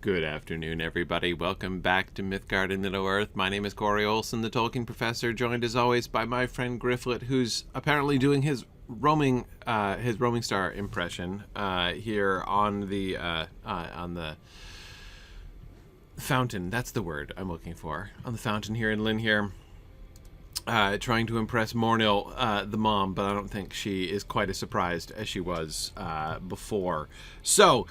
Good afternoon, everybody. Welcome back to Mythgard in Middle-earth. My name is Corey Olson, the Tolkien professor, joined as always by my friend Gryfflet, who's apparently doing his Roamingstar impression here on the fountain. That's the word I'm looking for. On the fountain here in Linhir. Trying to impress Mornil, the mom, but I don't think she is quite as surprised as she was before. So,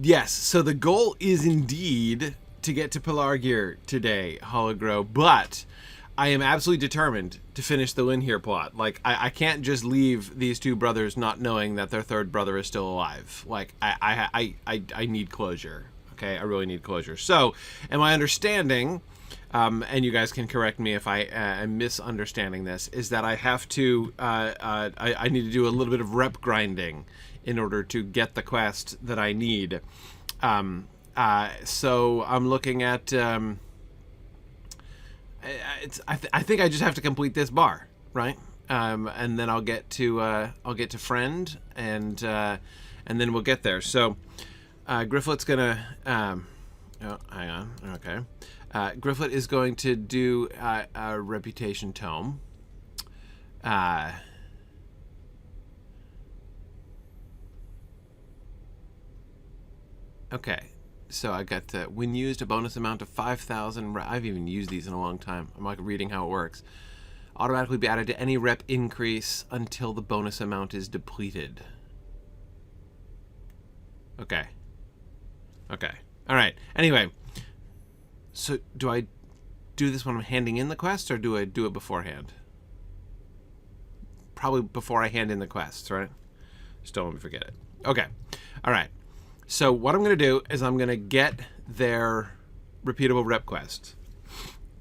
yes, so the goal is indeed to get to Pelargir today, Hologro, but I am absolutely determined to finish the Linhir plot. Like, I can't just leave these two brothers not knowing that their third brother is still alive. Like, I need closure, okay? I really need closure. So, in my understanding... and you guys can correct me if I am misunderstanding this, is that I have to, I need to do a little bit of rep grinding in order to get the quest that I need. So I'm looking at, I think I just have to complete this bar, right? And then I'll get to friend, and then we'll get there. So, Gryfflet's gonna, oh, hang on, okay. Gryfflet is going to do a reputation tome. Okay, so I got when used a bonus amount of 5,000. I've even used these in a long time. I'm like reading how it works. Automatically be added to any rep increase until the bonus amount is depleted. Okay. Okay. All right. Anyway. So, do I do this when I'm handing in the quest, or do I do it beforehand? Probably before I hand in the quests, right? Just don't let me forget it. Okay. All right. So, what I'm going to do is I'm going to get their repeatable rep quest.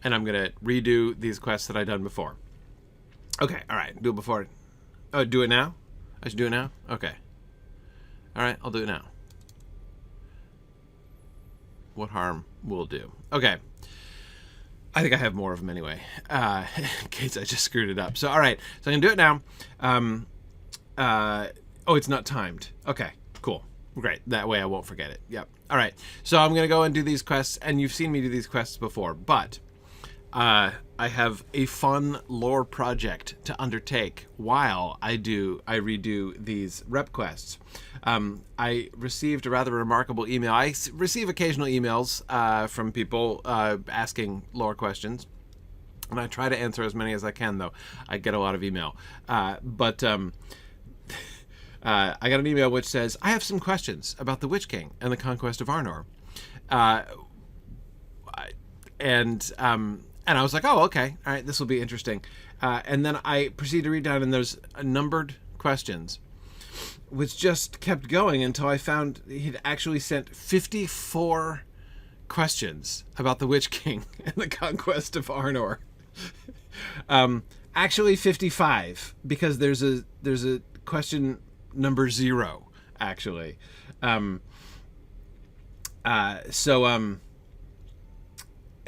And I'm going to redo these quests that I've done before. Okay. All right. Do it before. Oh, do it now? I should do it now? Okay. All right. I'll do it now. What harm will do? Okay. I think I have more of them anyway, in case I just screwed it up. So, all right. So, I'm going to do it now. Oh, it's not timed. Okay, cool. Great. That way I won't forget it. Yep. All right. So, I'm going to go and do these quests, and you've seen me do these quests before, but I have a fun lore project to undertake while I redo these rep quests. I received a rather remarkable email. I receive occasional emails from people asking lore questions, and I try to answer as many as I can, though. I get a lot of email. But I got an email which says, I have some questions about the Witch King and the conquest of Arnor. And I was like, oh, okay. All right, this will be interesting. And then I proceeded to read down, and there's numbered questions, which just kept going until I found he'd actually sent 54 questions about the Witch King and the conquest of Arnor. Actually 55, because there's a question number 0, actually.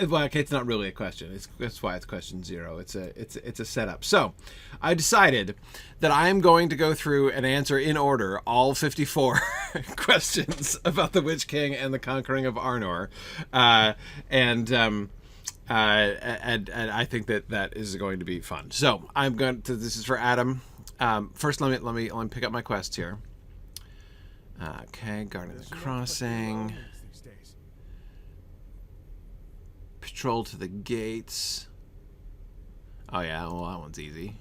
Well, okay, it's not really a question. That's why it's question 0. It's a setup. So, I decided that I am going to go through and answer in order all 54 questions about the Witch King and the conquering of Arnor, and I think that is going to be fun. So, I'm going to. This is for Adam. First, let me pick up my quests here. Okay, guarding the crossing. Patrol to the gates. Oh yeah, well that one's easy.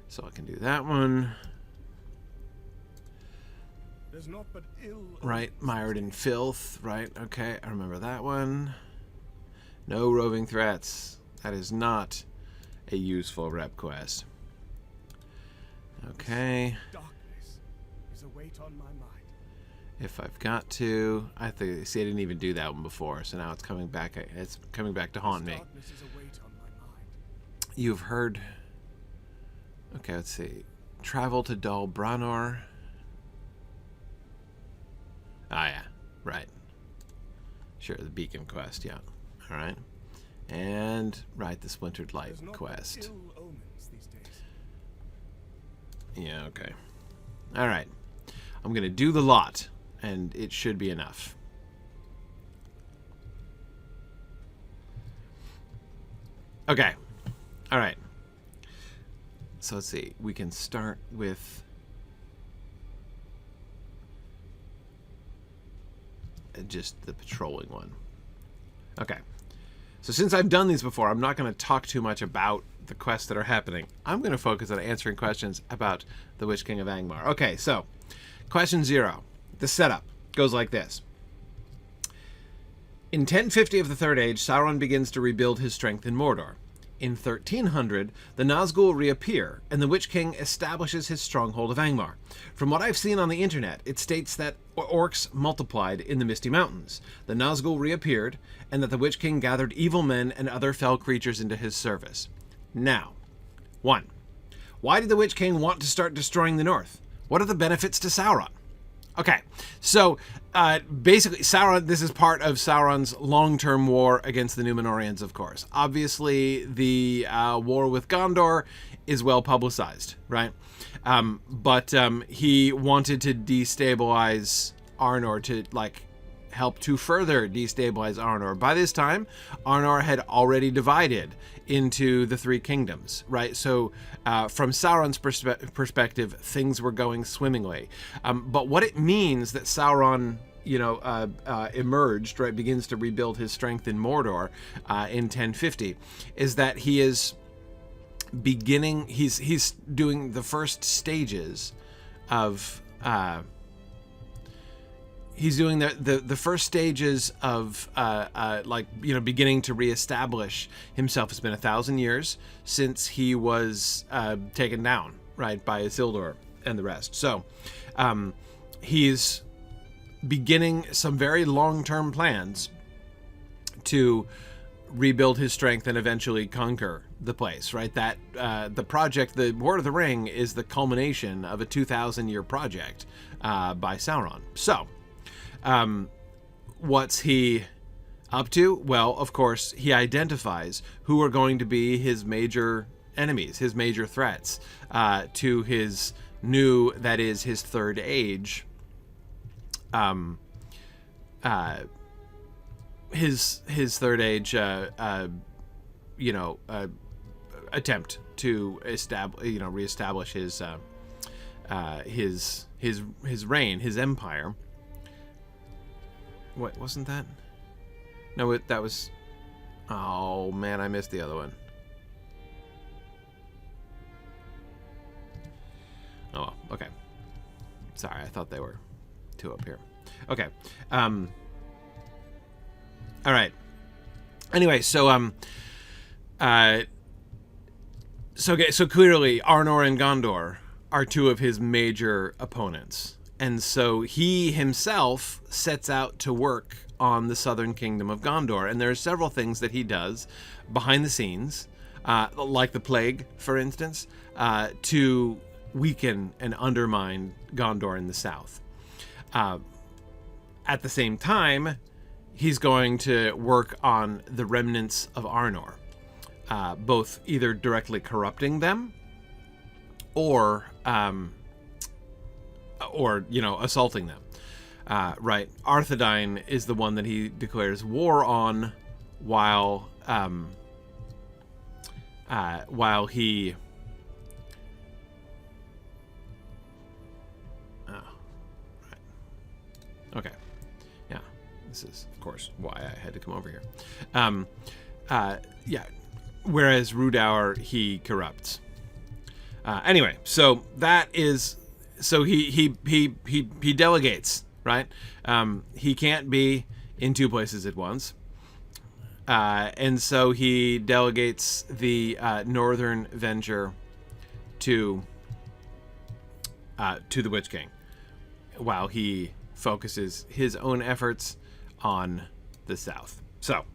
So I can do that one. Right, mired in filth. Right, okay, I remember that one. No roving threats. That is not a useful rep quest. Okay. Darkness is a weight on my mind. If I've got to, I think. See, I didn't even do that one before, so now it's coming back. It's coming back to haunt me. You've heard. Okay, let's see. Travel to Dol Branor. Ah, yeah, right. Sure, the beacon quest. Yeah, all right. And right, the splintered light quest. Yeah, okay. All right. I'm gonna do the lot. And it should be enough. Okay. All right. So let's see. We can start with just the patrolling one. Okay. So since I've done these before, I'm not going to talk too much about the quests that are happening. I'm going to focus on answering questions about the Witch King of Angmar. Okay, so question 0. The setup goes like this. In 1050 of the Third Age, Sauron begins to rebuild his strength in Mordor. In 1300, the Nazgul reappear, and the Witch King establishes his stronghold of Angmar. From what I've seen on the internet, it states that orcs multiplied in the Misty Mountains, the Nazgul reappeared, and that the Witch King gathered evil men and other fell creatures into his service. Now, 1. Why did the Witch King want to start destroying the North? What are the benefits to Sauron? Okay, so basically, Sauron. This is part of Sauron's long-term war against the Númenóreans, of course. Obviously, the war with Gondor is well publicized, right? But he wanted to destabilize Arnor, to help to further destabilize Arnor. By this time, Arnor had already divided into the 3 kingdoms, right? So from Sauron's perspective, things were going swimmingly. But what it means that Sauron, emerged, right, begins to rebuild his strength in Mordor in 1050, is that he is beginning, he's doing the first stages of he's doing the first stages of beginning to reestablish himself. It's been 1,000 years since he was taken down, right, by Isildur and the rest. So he's beginning some very long-term plans to rebuild his strength and eventually conquer the place, right? That the project, the War of the Ring, is the culmination of a 2,000-year project by Sauron. So what's he up to? Well, of course, he identifies who are going to be his major enemies, his major threats to his new, that is, his Third Age, his Third Age, attempt to reestablish his reign, his empire. What, wasn't that? No, that was... Oh, man, I missed the other one. Oh, okay. Sorry, I thought they were 2 up here. Okay. All right. Anyway, so clearly Arnor and Gondor are 2 of his major opponents. And so he himself sets out to work on the southern kingdom of Gondor. And there are several things that he does behind the scenes, like the plague, for instance, to weaken and undermine Gondor in the south. At the same time, he's going to work on the remnants of Arnor, both either directly corrupting them or assaulting them. Right. Arthedain is the one that he declares war on while he... Oh, right. Okay. Yeah. This is, of course, why I had to come over here. Yeah. Whereas Rhudaur, he corrupts. Anyway, so that is... So he delegates, right? He can't be in 2 places at once. And so he delegates the northern venture to the Witch King, while he focuses his own efforts on the south. So,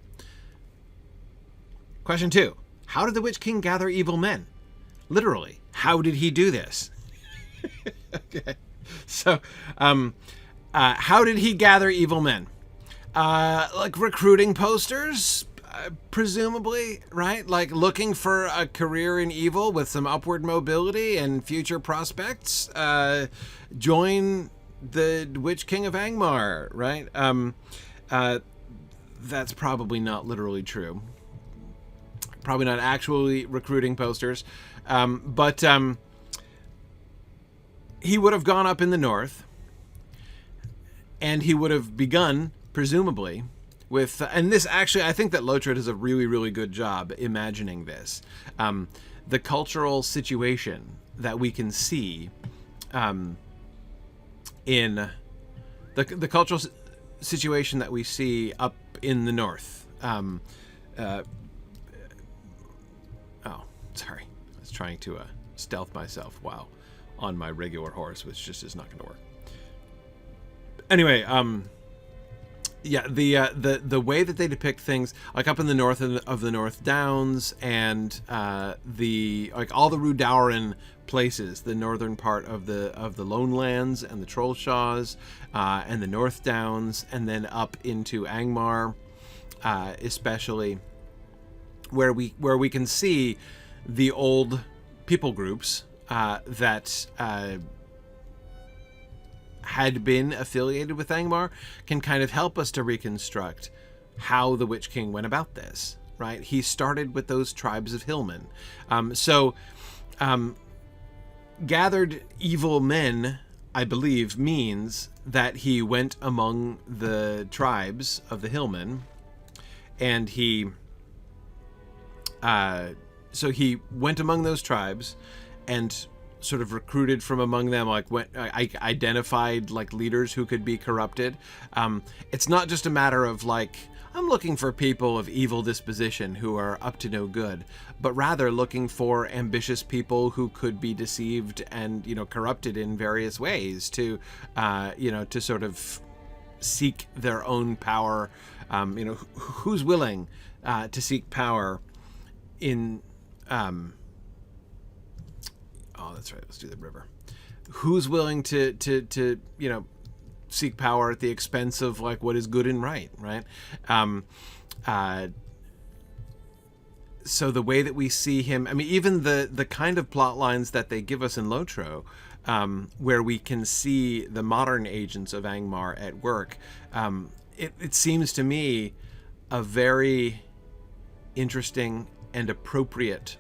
question 2. How did the Witch King gather evil men? Literally, how did he do this? Okay, so how did he gather evil men? Like recruiting posters, presumably, right? Like looking for a career in evil with some upward mobility and future prospects. Join the Witch King of Angmar, right? That's probably not literally true. probably not actually recruiting posters, but he would have gone up in the north, and he would have begun, presumably, with... and this actually, I think that Lotro does a really, really good job imagining this. The cultural situation that we can see in... The cultural situation that we see up in the north. Oh, sorry. I was trying to stealth myself while on my regular horse, which just is not going to work. Anyway, yeah, the way that they depict things, like up in the north of the North Downs, and like all the Rudauran places, the northern part of the Lone Lands and the Trollshaws, and the North Downs, and then up into Angmar, especially, where we can see the old people groups that had been affiliated with Angmar, can kind of help us to reconstruct how the Witch King went about this, right? He started with those tribes of hillmen. Gathered evil men, I believe, means that he went among the tribes of the hillmen, and he went among those tribes and sort of recruited from among them, like identified like leaders who could be corrupted. It's not just a matter of like, I'm looking for people of evil disposition who are up to no good, but rather looking for ambitious people who could be deceived and, corrupted in various ways to, to sort of seek their own power. Who's willing to seek power in... oh, that's right. Let's do the river. Who's willing to seek power at the expense of like what is good and right? So the way that we see him, I mean, even the kind of plot lines that they give us in Lotro, where we can see the modern agents of Angmar at work, it seems to me a very interesting and appropriate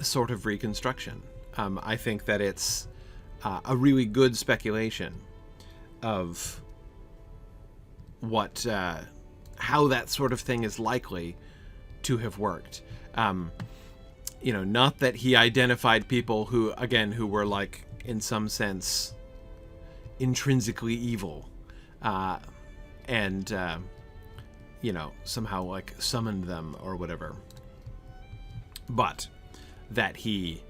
sort of reconstruction. I think that it's a really good speculation of what how that sort of thing is likely to have worked. Not that he identified people who were like in some sense intrinsically evil, and somehow like summoned them or whatever, but that he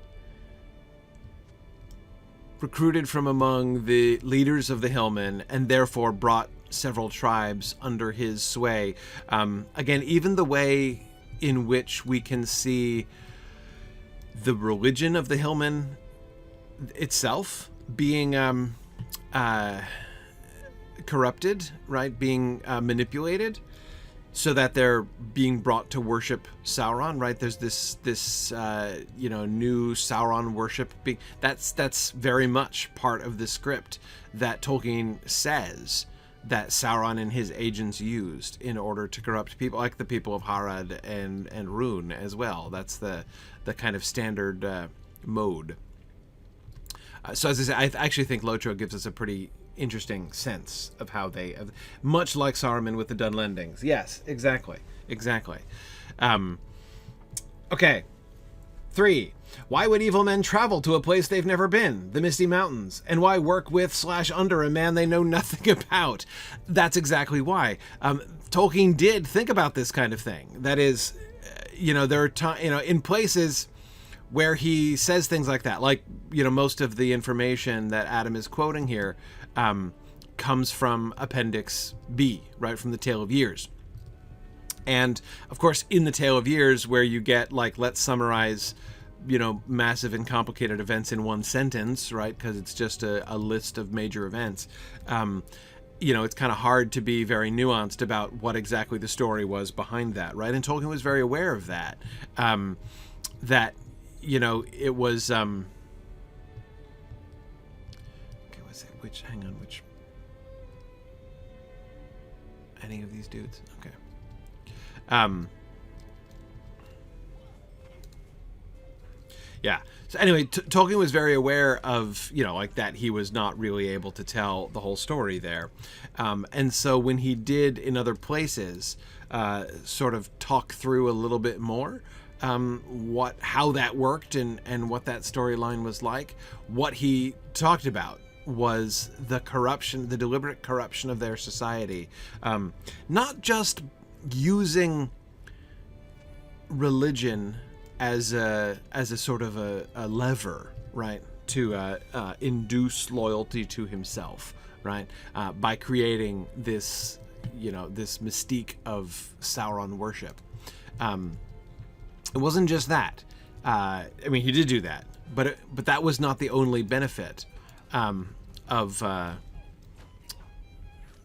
recruited from among the leaders of the hillmen and therefore brought several tribes under his sway. Again, even the way in which we can see the religion of the hillmen itself being corrupted, right? Being manipulated, so that they're being brought to worship Sauron, right? There's this new Sauron worship. That's very much part of the script that Tolkien says that Sauron and his agents used in order to corrupt people, like the people of Harad and Rhûn as well. That's the kind of standard mode. So as I say, I actually think Lotro gives us a pretty interesting sense of how they, much like Saruman with the Dunlendings. Yes, exactly. Okay. 3. Why would evil men travel to a place they've never been, the Misty Mountains? And why work with / under a man they know nothing about? That's exactly why. Tolkien did think about this kind of thing. That is, there are in places where he says things like that, like, most of the information that Adam is quoting here comes from Appendix B, right, from the Tale of Years. And, of course, in the Tale of Years, where you get, like, let's summarize, massive and complicated events in one sentence, right, because it's just a list of major events, it's kind of hard to be very nuanced about what exactly the story was behind that, right? And Tolkien was very aware of that, it was... hang on, any of these dudes? Okay. Yeah. So anyway, Tolkien was very aware of, like that he was not really able to tell the whole story there. And so when he did in other places sort of talk through a little bit more how that worked and what that storyline was like, what he talked about was the corruption, the deliberate corruption of their society. Not just using religion as a sort of a lever, right, to induce loyalty to himself, right, by creating this, this mystique of Sauron worship. It wasn't just that. I mean, he did do that, but that was not the only benefit of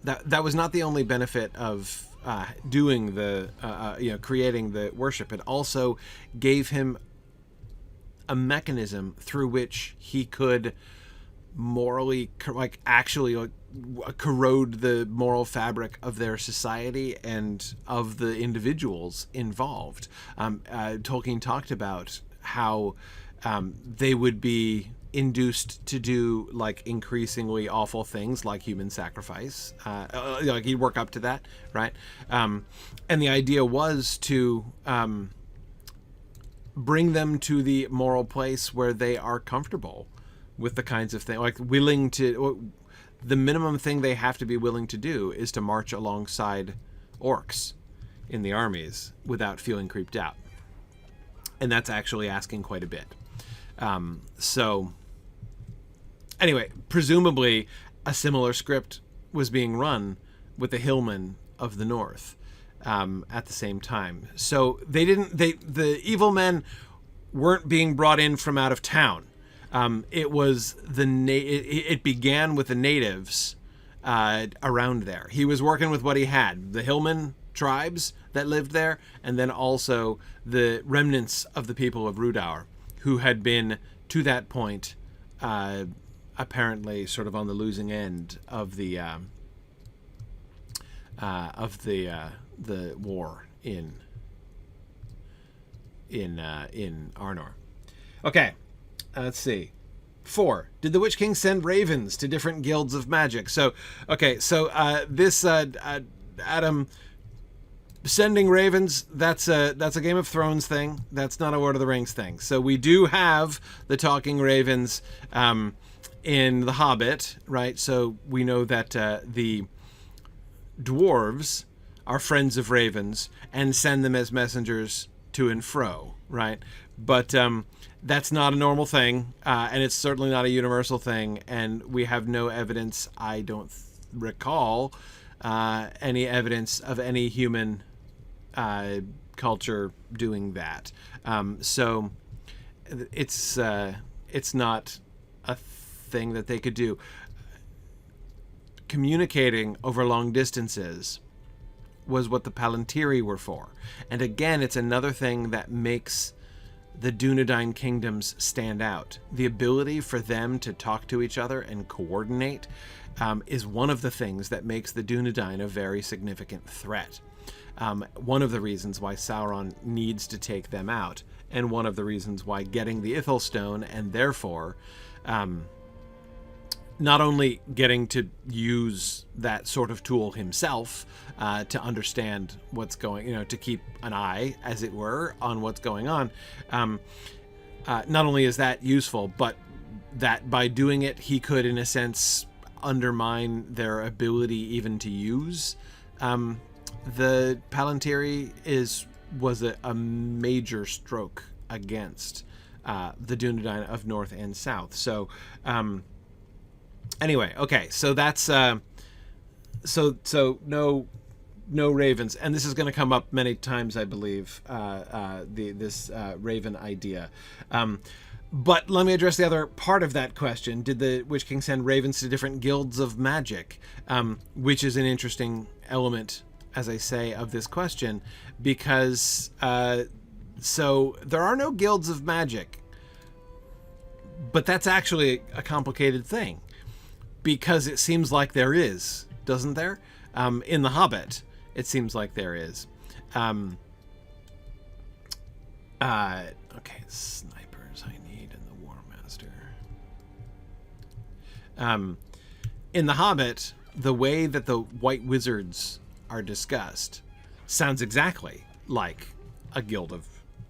that was not the only benefit of doing the creating the worship. It also gave him a mechanism through which he could morally corrode the moral fabric of their society and of the individuals involved. Tolkien talked about how they would be induced to do increasingly awful things like human sacrifice. He'd work up to that, right? And the idea was to bring them to the moral place where they are comfortable with the kinds of things, willing to. The minimum thing they have to be willing to do is to march alongside orcs in the armies without feeling creeped out, and that's actually asking quite a bit. So anyway, presumably a similar script was being run with the hillmen of the north at the same time. So the evil men weren't being brought in from out of town. It was it began with the natives around there. He was working with what he had, the hillmen tribes that lived there, and then also the remnants of the people of Rhudaur, who had been to that point apparently sort of on the losing end of the war in Arnor. Okay, let's see. 4. Did the Witch King send ravens to different guilds of magic? So, okay, so this Adam sending ravens, that's a Game of Thrones thing. That's not a Lord of the Rings thing. So we do have the talking ravens in The Hobbit, right? So we know that the dwarves are friends of ravens and send them as messengers to and fro, right? But that's not a normal thing, and it's certainly not a universal thing, and we have no evidence, I don't recall, any evidence of any human culture doing that. So it's not a thing that they could do. Communicating over long distances was what the Palantiri were for. And again, it's another thing that makes the Dunedain kingdoms stand out. The ability for them to talk to each other and coordinate is one of the things that makes the Dunedain a very significant threat. One of the reasons why Sauron needs to take them out, and one of the reasons why getting the Ithilstone, and therefore not only getting to use that sort of tool himself to understand what's going, to keep an eye, as it were, on what's going on. Not only is that useful, but that by doing it, he could, in a sense, undermine their ability even to use the Palantiri. Was a major stroke against the Dunedain of North and South. So anyway, okay, so that's so no ravens, and this is going to come up many times, I believe, this raven idea. But let me address the other part of that question. Did the Witch King send ravens to different guilds of magic? Which is an interesting element, as I say, of this question, because so there are no guilds of magic, but that's actually a complicated thing, because it seems like there is, doesn't there? In The Hobbit, it seems like there is. Okay, snipers I need in the War Master. In The Hobbit, the way that the White Wizards are discussed sounds exactly like a guild of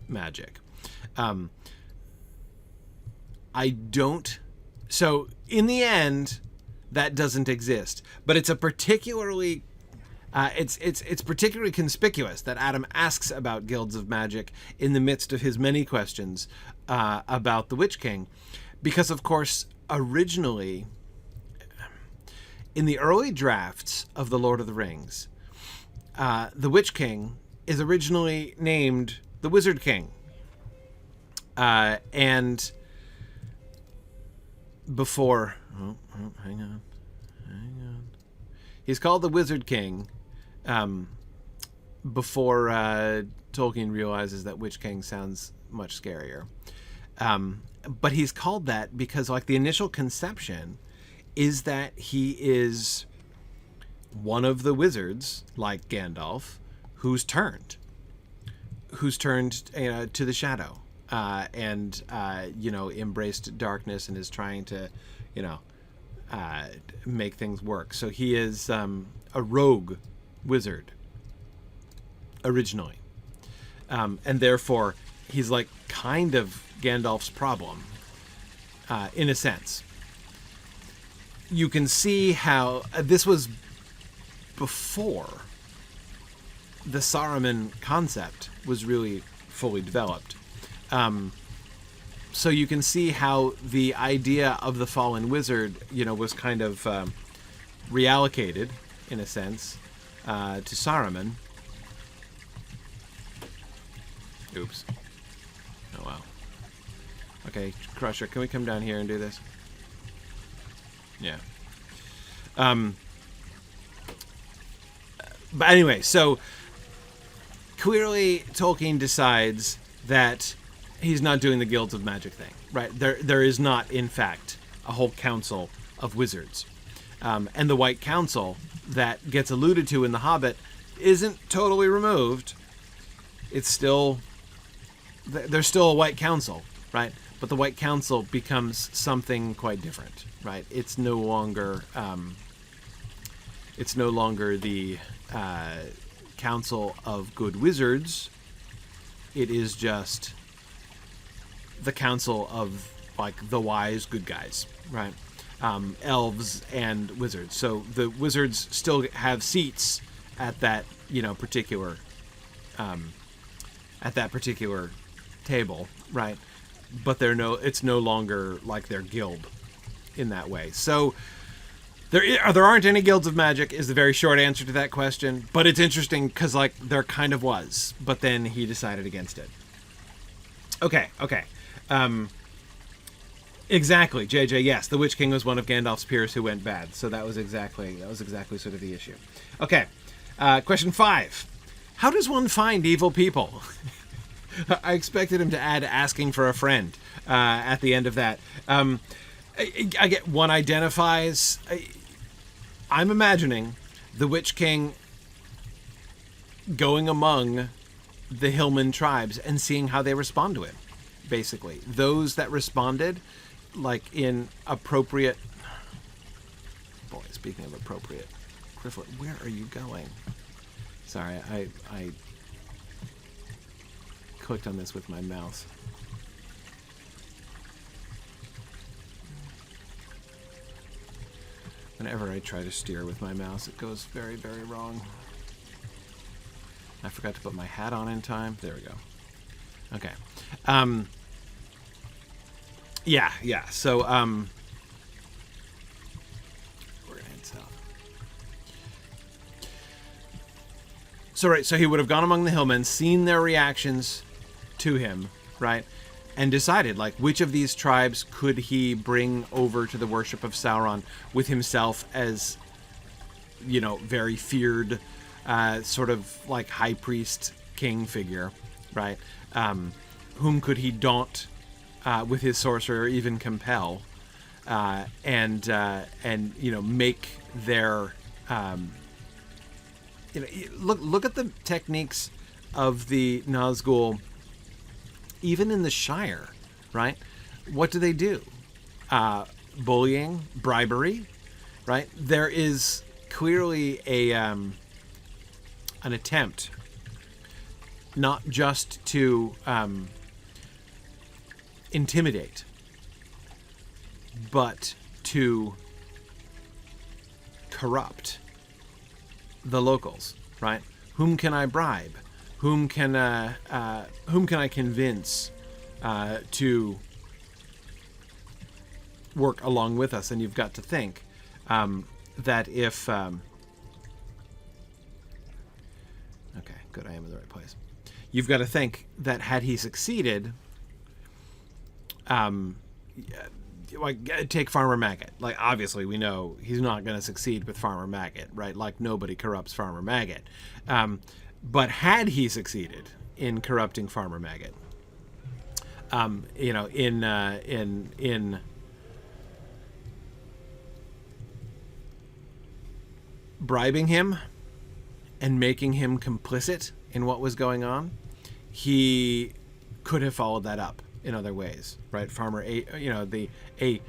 magic. I don't... So, in the end, that doesn't exist. But it's a particularly... it's particularly conspicuous that Adam asks about guilds of magic in the midst of his many questions about the Witch King. Because, of course, originally, in the early drafts of The Lord of the Rings, the Witch King is originally named the Wizard King. And before... hang on. He's called the Wizard King before Tolkien realizes that Witch King sounds much scarier. But he's called that because, like, the initial conception is that he is one of the wizards, like Gandalf, who's turned to the shadow and embraced darkness and is trying to, make things work. So he is a rogue wizard originally, and therefore he's like kind of Gandalf's problem in a sense. You can see how this was before the Saruman concept was really fully developed. So you can see how the idea of the fallen wizard, was kind of reallocated, in a sense, to Saruman. Oops. Oh, wow. Okay, Crusher, can we come down here and do this? Yeah. But anyway, so clearly Tolkien decides that he's not doing the Guilds of Magic thing, right? There is not, in fact, a whole council of wizards. And the White Council that gets alluded to in The Hobbit isn't totally removed. It's still... There's still a White Council, right? But the White Council becomes something quite different, right? It's no longer the Council of Good Wizards. It is just the Council of, like, the wise good guys, right? Elves and wizards. So the wizards still have seats at that, particular table, right? But it's no longer like their guild in that way. So there aren't any guilds of magic is the very short answer to that question. But it's interesting because, like, there kind of was, but then he decided against it. Okay. Exactly, JJ. Yes, the Witch King was one of Gandalf's peers who went bad. So that was exactly sort of the issue. Okay, question 5. How does one find evil people? I expected him to add asking for a friend at the end of that. I get one identifies. I'm imagining the Witch King going among the Hillman tribes and seeing how they respond to him. Basically, those that responded, like, in appropriate... Boy, speaking of appropriate, Gryfflet, where are you going? Sorry, I clicked on this with my mouse. Whenever I try to steer with my mouse, it goes very, very wrong. I forgot to put my hat on in time. There we go. Okay. Yeah. So, we're gonna head south. So, right. So he would have gone among the Hillmen, seen their reactions to him, right? And decided, like, which of these tribes could he bring over to the worship of Sauron with himself as, very feared, sort of like high priest king figure, right? Whom could he daunt with his sorcerer, or even compel, and make their look at the techniques of the Nazgul, even in the Shire, right? What do? Bullying, bribery, right? There is clearly an attempt not just to intimidate, but to corrupt the locals, right? Whom can I bribe? Whom can I convince to work along with us? And you've got to think that if okay, good, I am in the right place. You've got to think that had he succeeded, like take Farmer Maggot. Like, obviously we know he's not going to succeed with Farmer Maggot, right? Like, nobody corrupts Farmer Maggot. But had he succeeded in corrupting Farmer Maggot, in bribing him and making him complicit in what was going on, he could have followed that up in other ways, right? A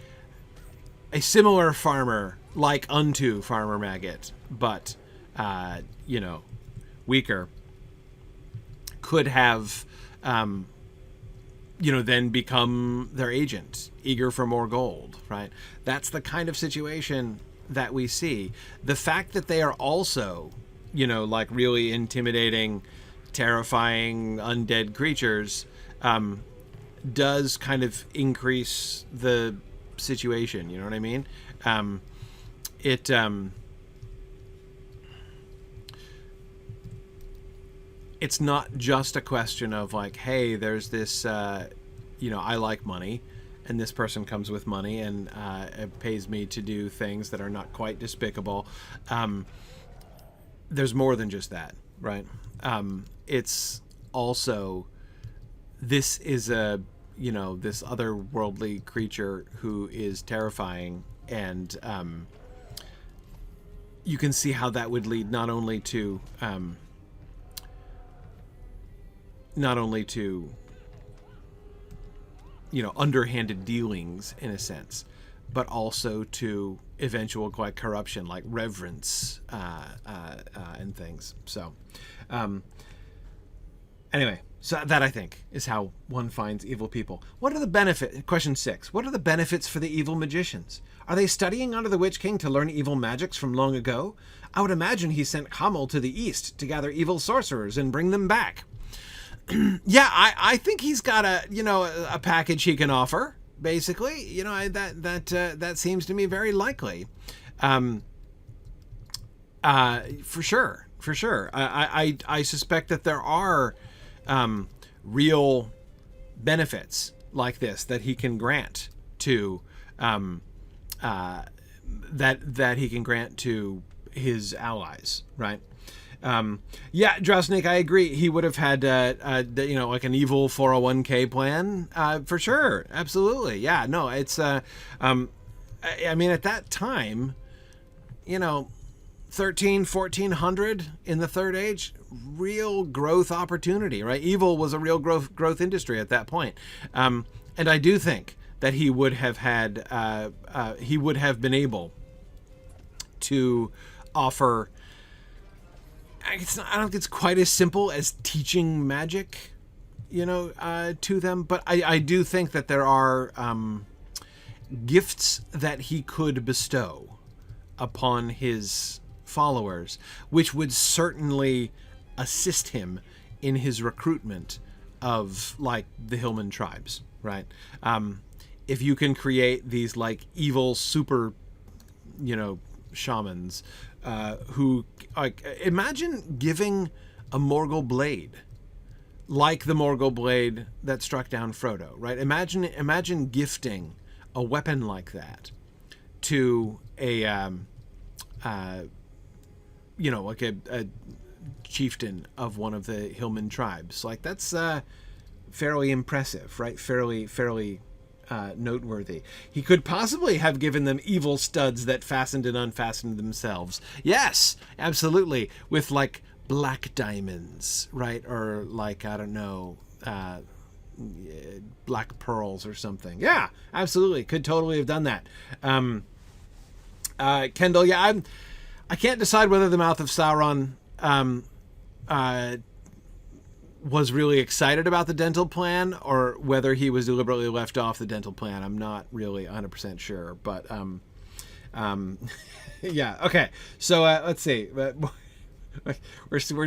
similar farmer like unto Farmer Maggot, but weaker, could have then become their agent, eager for more gold, right? That's the kind of situation that we see. The fact that they are also, like really intimidating, terrifying, undead creatures, does kind of increase the situation. You know what I mean? It's not just a question of like, hey, there's this, I like money, and this person comes with money and it pays me to do things that are not quite despicable. There's more than just that, right? It's also, this is this otherworldly creature who is terrifying, and you can see how that would lead not only to underhanded dealings in a sense, but also to eventual corruption, like reverence and things. So anyway, so that, I think, is how one finds evil people. What are the benefits? Question 6. What are the benefits for the evil magicians? Are they studying under the Witch King to learn evil magics from long ago? I would imagine he sent Hamel to the east to gather evil sorcerers and bring them back. Yeah, I think he's got a package he can offer. Basically, that seems to me very likely. For sure. I suspect that there are real benefits like this that he can grant to that he can grant to his allies, right? Drowsnake, I agree. He would have had, like an evil 401k plan, for sure. Absolutely. Yeah, no, it's, I mean, at that time, 1400 in the Third Age, real growth opportunity, right? Evil was a real growth industry at that point. And I do think that he would have had, he would have been able to offer, I don't think it's quite as simple as teaching magic, to them. But I do think that there are gifts that he could bestow upon his followers, which would certainly assist him in his recruitment of, like, the Hillman tribes, right? If you can create these, like, evil super, shamans, who, like, imagine giving a Morgul blade like the Morgul blade that struck down Frodo, right? Imagine gifting a weapon like that to a like a chieftain of one of the Hillman tribes. Like, that's fairly impressive, right? Fairly noteworthy. He could possibly have given them evil studs that fastened and unfastened themselves. Yes, absolutely. With like black diamonds, right? Or like, I don't know, black pearls or something. Yeah, absolutely. Could totally have done that. Kendall, yeah, I can't decide whether the Mouth of Sauron was really excited about the dental plan or whether he was deliberately left off the dental plan. I'm not really 100% sure, but yeah, okay. So let's see. We're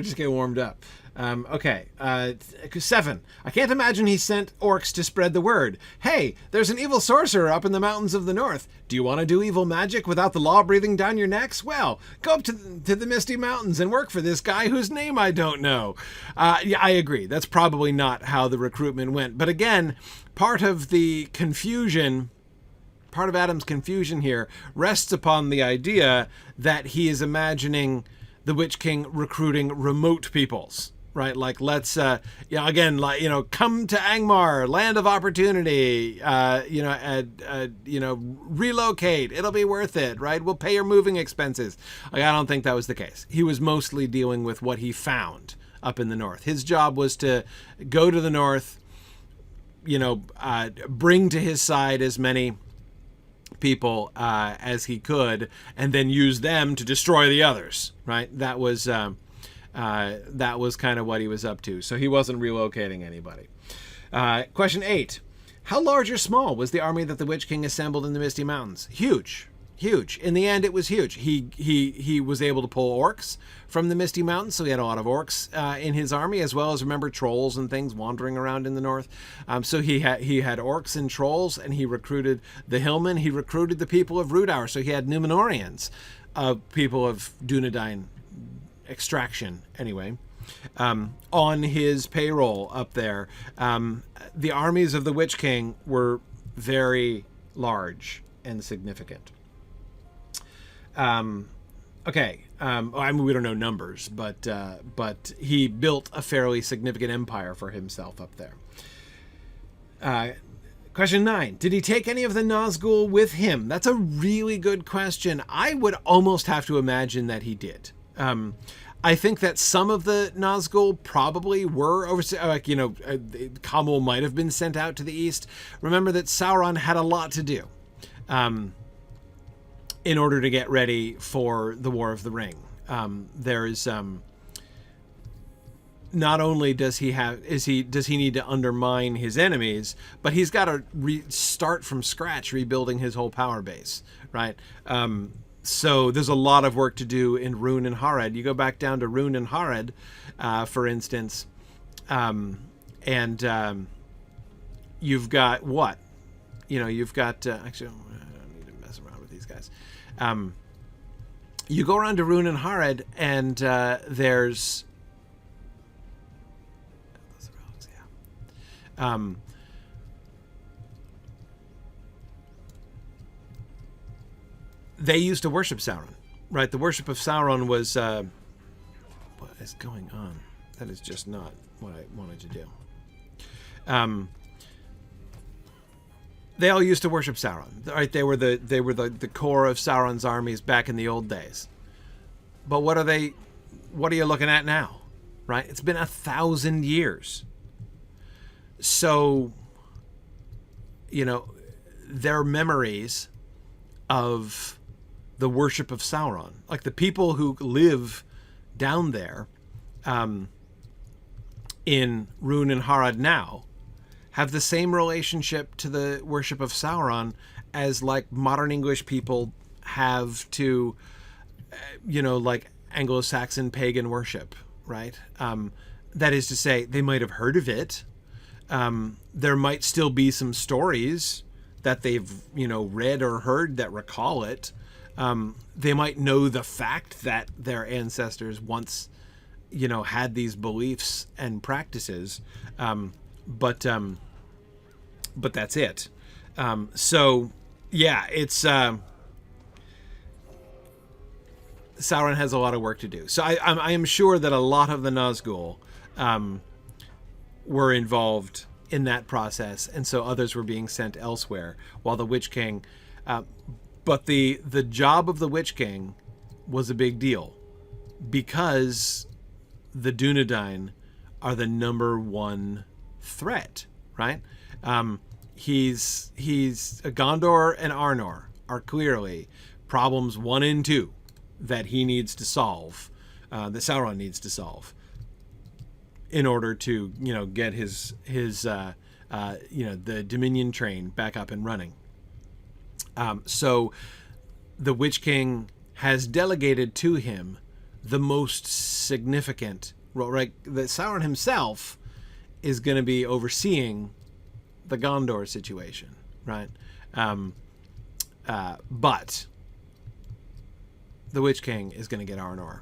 just getting warmed up. Okay, 7. I can't imagine he sent orcs to spread the word. Hey, there's an evil sorcerer up in the mountains of the north. Do you want to do evil magic without the law breathing down your necks? Well, go up to the Misty Mountains and work for this guy whose name I don't know. Yeah, I agree. That's probably not how the recruitment went. But again, part of the confusion... Part of Adam's confusion here rests upon the idea that he is imagining the Witch King recruiting remote peoples, right? Like, let's, again, like, come to Angmar, land of opportunity, relocate. It'll be worth it, right? We'll pay your moving expenses. Like, I don't think that was the case. He was mostly dealing with what he found up in the north. His job was to go to the north, bring to his side as many people as he could, and then use them to destroy the others, right? That was kind of what he was up to. So he wasn't relocating anybody. Question 8. How large or small was the army that the Witch King assembled in the Misty Mountains? Huge. In the end, it was huge. He was able to pull orcs from the Misty Mountains, so he had a lot of orcs in his army, as well as, remember, trolls and things wandering around in the north. So he had orcs and trolls, and he recruited the hillmen. He recruited the people of Rhudaur, so he had Númenóreans, people of Dunedain extraction, anyway, on his payroll up there. The armies of the Witch King were very large and significant. Okay. I mean, we don't know numbers, but he built a fairly significant empire for himself up there. Question 9. Did he take any of the Nazgul with him? That's a really good question. I would almost have to imagine that he did. I think that some of the Nazgul probably were Khamul might have been sent out to the east. Remember that Sauron had a lot to do. In order to get ready for the War of the Ring. There's not only does he need to undermine his enemies, but he's got to start from scratch, rebuilding his whole power base, right? So there's a lot of work to do in Rhûn and Harad. You go back down to Rhûn and Harad, for instance, and you've got what? You've got actually. Guys. You go around to Rhûn and Harad, and there's they used to worship Sauron, right? The worship of Sauron was what is going on? That is just not what I wanted to do. They all used to worship Sauron, right? They were the core of Sauron's armies back in the old days. But what are you looking at now, right? It's been 1,000 years. So, their memories of the worship of Sauron, like the people who live down there, in Rhûn and Harad now, have the same relationship to the worship of Sauron as like modern English people have to, like Anglo-Saxon pagan worship, right? That is to say, they might have heard of it. There might still be some stories that they've, read or heard that recall it. They might know the fact that their ancestors once, had these beliefs and practices. But that's it. So yeah, it's Sauron has a lot of work to do. So I am sure that a lot of the Nazgul were involved in that process, and so others were being sent elsewhere, while the Witch King... but the job of the Witch King was a big deal, because the Dunedain are the number one threat, right? He's Gondor and Arnor are clearly problems 1 and 2 that he needs to solve, that Sauron needs to solve, in order to, get his the Dominion train back up and running. So the Witch King has delegated to him the most significant role, right? That Sauron himself is going to be overseeing the Gondor situation, right? But the Witch King is going to get Arnor,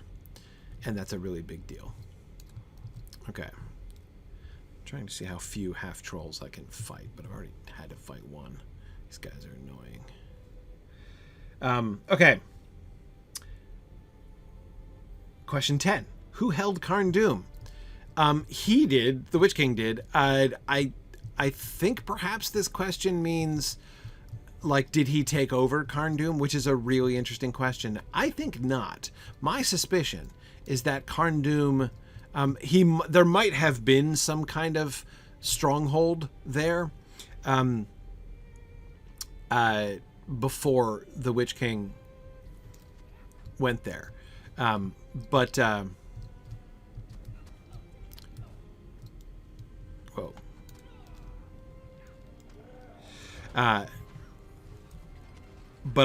and that's a really big deal. Okay. I'm trying to see how few half-trolls I can fight, but I've already had to fight one. These guys are annoying. Okay. Question 10. Who held Carn Dûm? He did. The Witch King did. I think perhaps this question means, like, did he take over Carn Dûm? Which is a really interesting question. I think not. My suspicion is that Carn Dûm, there might have been some kind of stronghold there before the Witch King went there. But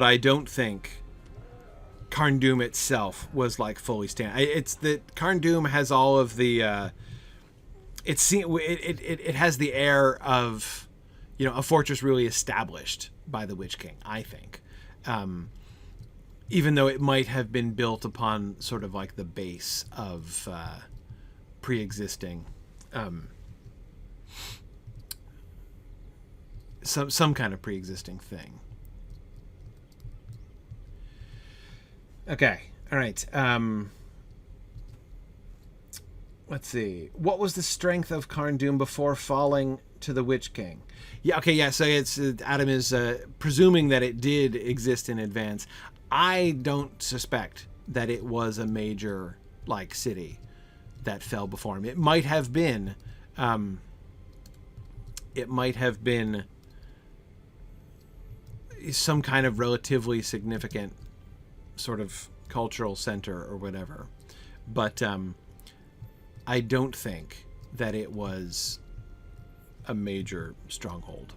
I don't think Carn Dûm itself was like fully it's that Carn Dûm has all of the it has the air of, a fortress really established by the Witch King, I think, even though it might have been built upon sort of like the base of pre-existing some kind of pre-existing thing. Okay. All right. Let's see. What was the strength of Carn Dûm before falling to the Witch King? Yeah. Okay. Yeah. So it's Adam is presuming that it did exist in advance. I don't suspect that it was a major city that fell before him. It might have been. It might have been some kind of relatively significant sort of cultural center or whatever, but I don't think that it was a major stronghold.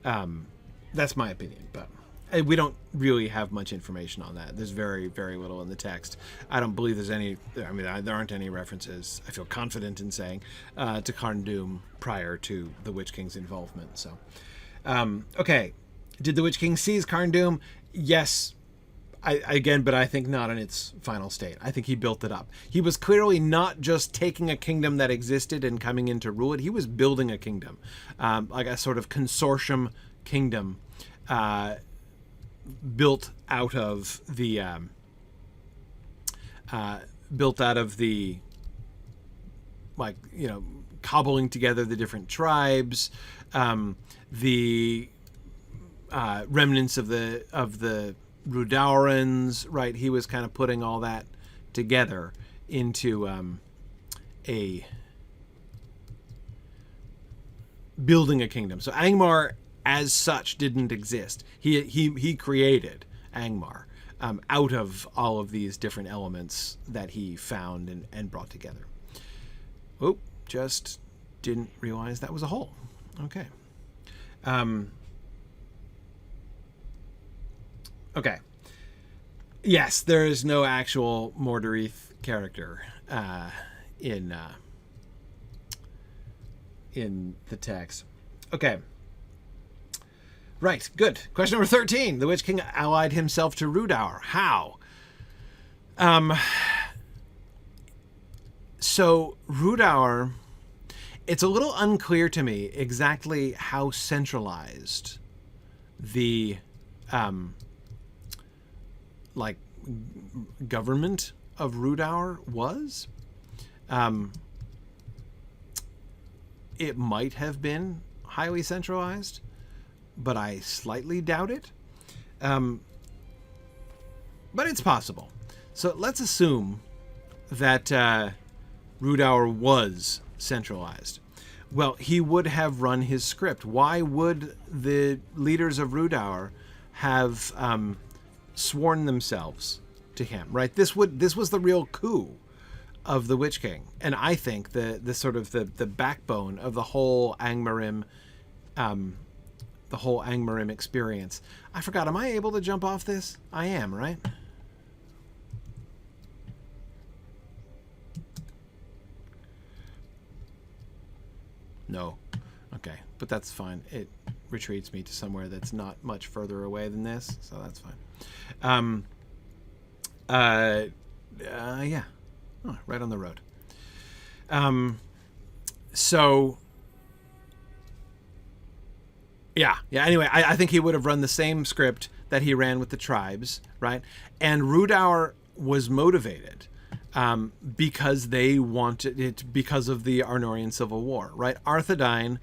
That's my opinion, but we don't really have much information on that. There's very, very little in the text. I don't believe there's any. I mean, there aren't any references, I feel confident in saying, to Carn Dûm prior to the Witch King's involvement. So, okay. Did the Witch King seize Carn Dûm? Yes. But I think not in its final state. I think he built it up. He was clearly not just taking a kingdom that existed and coming in to rule it. He was building a kingdom, like a sort of consortium kingdom, built out of the cobbling together the different tribes, the remnants of the Rudaurans, right? He was kind of putting all that together into a building a kingdom. So Angmar, as such, didn't exist. He created Angmar out of all of these different elements that he found and brought together. Oh, just didn't realize that was a hole. Okay. Okay. Yes, there is no actual Mordorith character in the text. Okay. Right, good. Question number 13. The Witch King allied himself to Rudaur. How? So Rudaur, it's a little unclear to me exactly how centralized the government of Rudaur was. it might have been highly centralized, but I slightly doubt it. But it's possible. So let's assume that Rudaur was centralized. Well, he would have run his script. Why would the leaders of Rudaur have sworn themselves to him? Right. This was the real coup of the Witch King, and I think the sort of the backbone of the whole Angmarim experience. I forgot. Am I able to jump off this? I am, right? No. Okay, but that's fine. It retreats me to somewhere that's not much further away than this, so that's fine. Yeah. Oh, right on the road. So... Yeah. Anyway, I think he would have run the same script that he ran with the tribes, right? And Rudaur was motivated because they wanted it, because of the Arnorian Civil War, right? Arthedain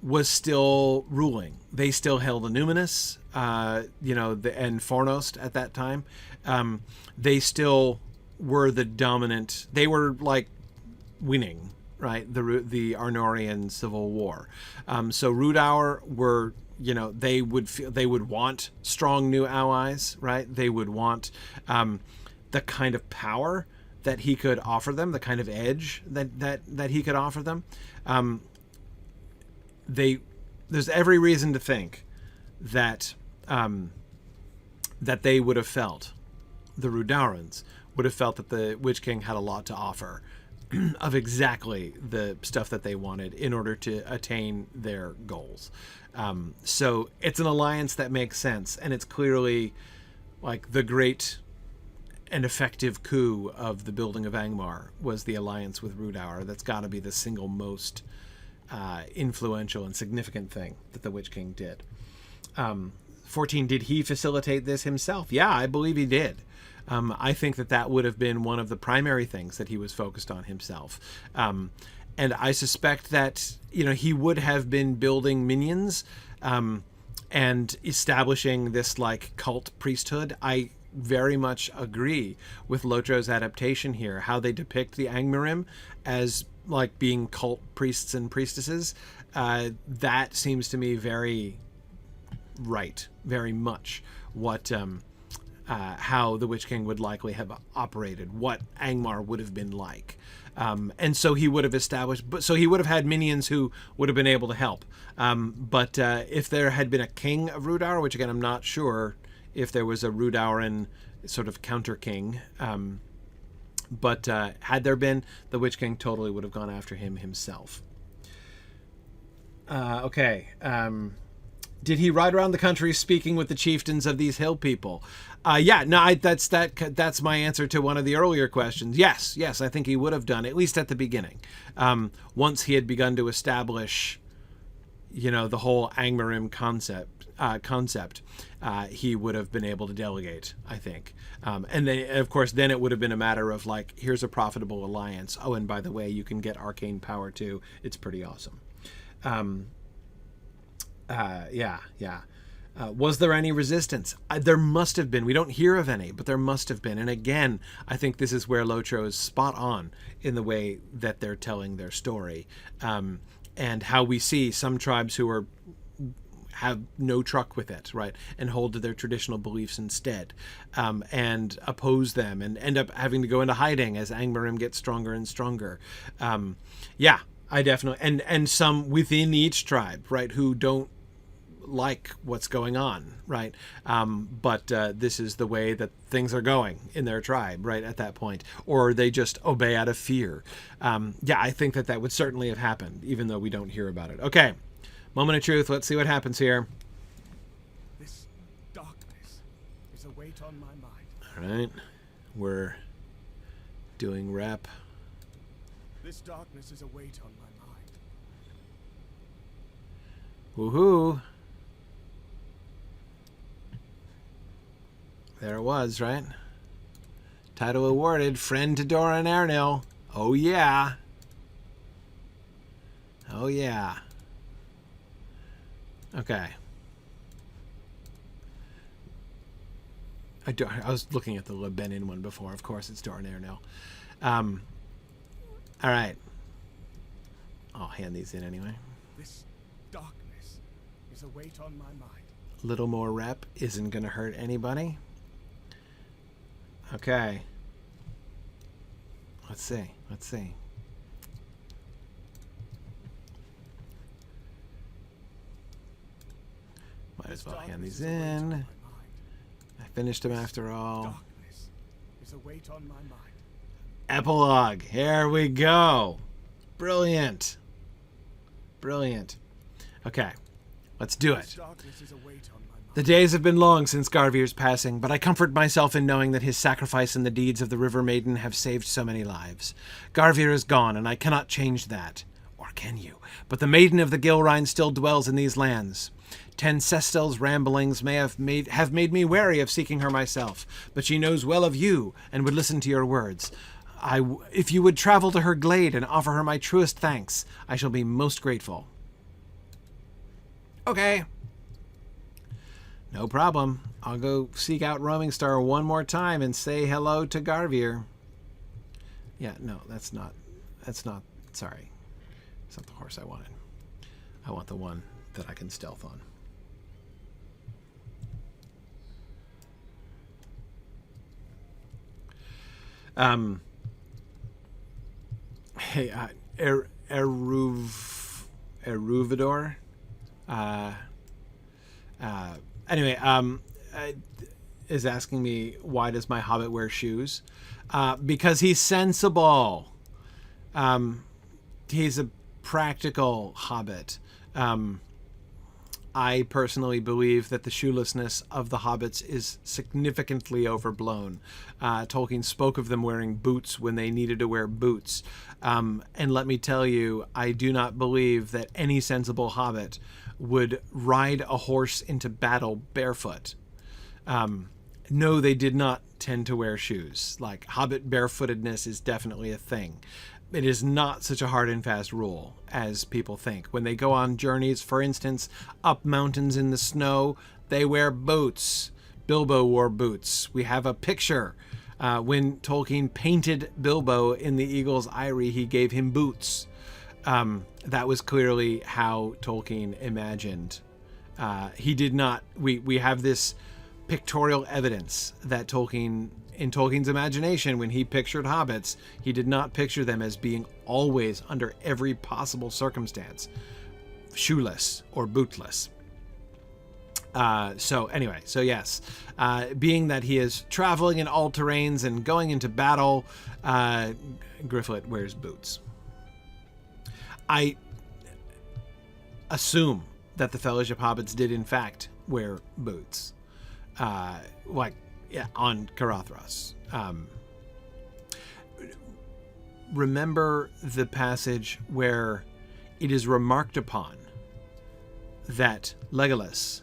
was still ruling. They still held Numinous, and Fornost at that time. They still were the dominant. They were like winning, right? The Arnorian Civil War. So Rudaur were, they would want strong new allies, right? They would want the kind of power that he could offer them, the kind of edge that he could offer them. There's every reason to think that that they would have felt, the Rudaurans would have felt that the Witch King had a lot to offer of exactly the stuff that they wanted in order to attain their goals. So it's an alliance that makes sense, and it's clearly like the great and effective coup of the building of Angmar was the alliance with Rudaur. That's got to be the single most influential and significant thing that the Witch King did. 14, did he facilitate this himself? Yeah, I believe he did. I think that would have been one of the primary things that he was focused on himself. And I suspect that, he would have been building minions and establishing this like cult priesthood. I very much agree with Lotro's adaptation here, how they depict the Angmarim as like being cult priests and priestesses. That seems to me very right, very much what how the Witch King would likely have operated, what Angmar would have been like. And so he would have established, so he would have had minions who would have been able to help. But if there had been a king of Rudaur, which again, I'm not sure if there was a Rudauran sort of counter king, but had there been, the Witch King totally would have gone after him himself. Okay. Did he ride around the country speaking with the chieftains of these hill people? Yeah, no, that's my answer to one of the earlier questions. Yes, I think he would have done, at least at the beginning. Once he had begun to establish, the whole Angmarim concept, he would have been able to delegate, I think. And then, of course, then it would have been a matter of like, here's a profitable alliance. Oh, and by the way, you can get arcane power too. It's pretty awesome. Was there any resistance? There must have been. We don't hear of any, but there must have been. And again, I think this is where Lotro is spot on in the way that they're telling their story, and how we see some tribes who have no truck with it, right, and hold to their traditional beliefs instead, and oppose them and end up having to go into hiding as Angmarim gets stronger and stronger. I definitely, and some within each tribe, right, who don't like what's going on, right, but this is the way that things are going in their tribe, right, at that point, or they just obey out of fear. I think that would certainly have happened, even though we don't hear about it. Okay, moment of truth. Let's see what happens here. This darkness is a weight on my mind. All right, we're doing rep. This darkness is a weight on my mind. Woohoo! There it was, right? Title awarded, friend to Dora and Ernil. Oh yeah. Oh, yeah. Okay. I was looking at the Lebanon one before. Of course, it's Doran now. All right. I'll hand these in anyway. This darkness is a weight on my mind. Little more rep isn't going to hurt anybody. Okay. Let's see. Let's see. Might as well hand these in. I finished them after all. Darkness is a weight on my mind. Epilogue. Here we go. Brilliant. Brilliant. Okay. Let's do it. Darkness is a weight on my mind. The days have been long since Garvir's passing, but I comfort myself in knowing that his sacrifice and the deeds of the river-maiden have saved so many lives. Garvir is gone, and I cannot change that. Or can you? But the maiden of the Gilrine still dwells in these lands. 10 Sestel's ramblings may have made me wary of seeking her myself, but she knows well of you and would listen to your words. If you would travel to her glade and offer her my truest thanks, I shall be most grateful. Okay. No problem. I'll go seek out Roamingstar one more time and say hello to Garvir. Yeah, no, that's not, sorry. That's not the horse I wanted. I want the one that I can stealth on. Hey, Eruvador. Anyway, is asking me, why does my hobbit wear shoes? Because he's sensible. He's a practical hobbit. I personally believe that the shoelessness of the hobbits is significantly overblown. Tolkien spoke of them wearing boots when they needed to wear boots. And let me tell you, I do not believe that any sensible hobbit would ride a horse into battle barefoot. No, they did not tend to wear shoes. Like, hobbit barefootedness is definitely a thing. It is not such a hard and fast rule as people think. When they go on journeys, for instance, up mountains in the snow, they wear boots. Bilbo wore boots. We have a picture. When Tolkien painted Bilbo in the Eagle's Eyrie, he gave him boots. That was clearly how Tolkien imagined. He did not... We have this pictorial evidence that Tolkien... In Tolkien's imagination, when he pictured hobbits, he did not picture them as being always, under every possible circumstance, shoeless or bootless. So yes, being that he is traveling in all terrains and going into battle, Gryfflet wears boots. I assume that the Fellowship Hobbits did in fact wear boots. On Carothros. Remember the passage where it is remarked upon that Legolas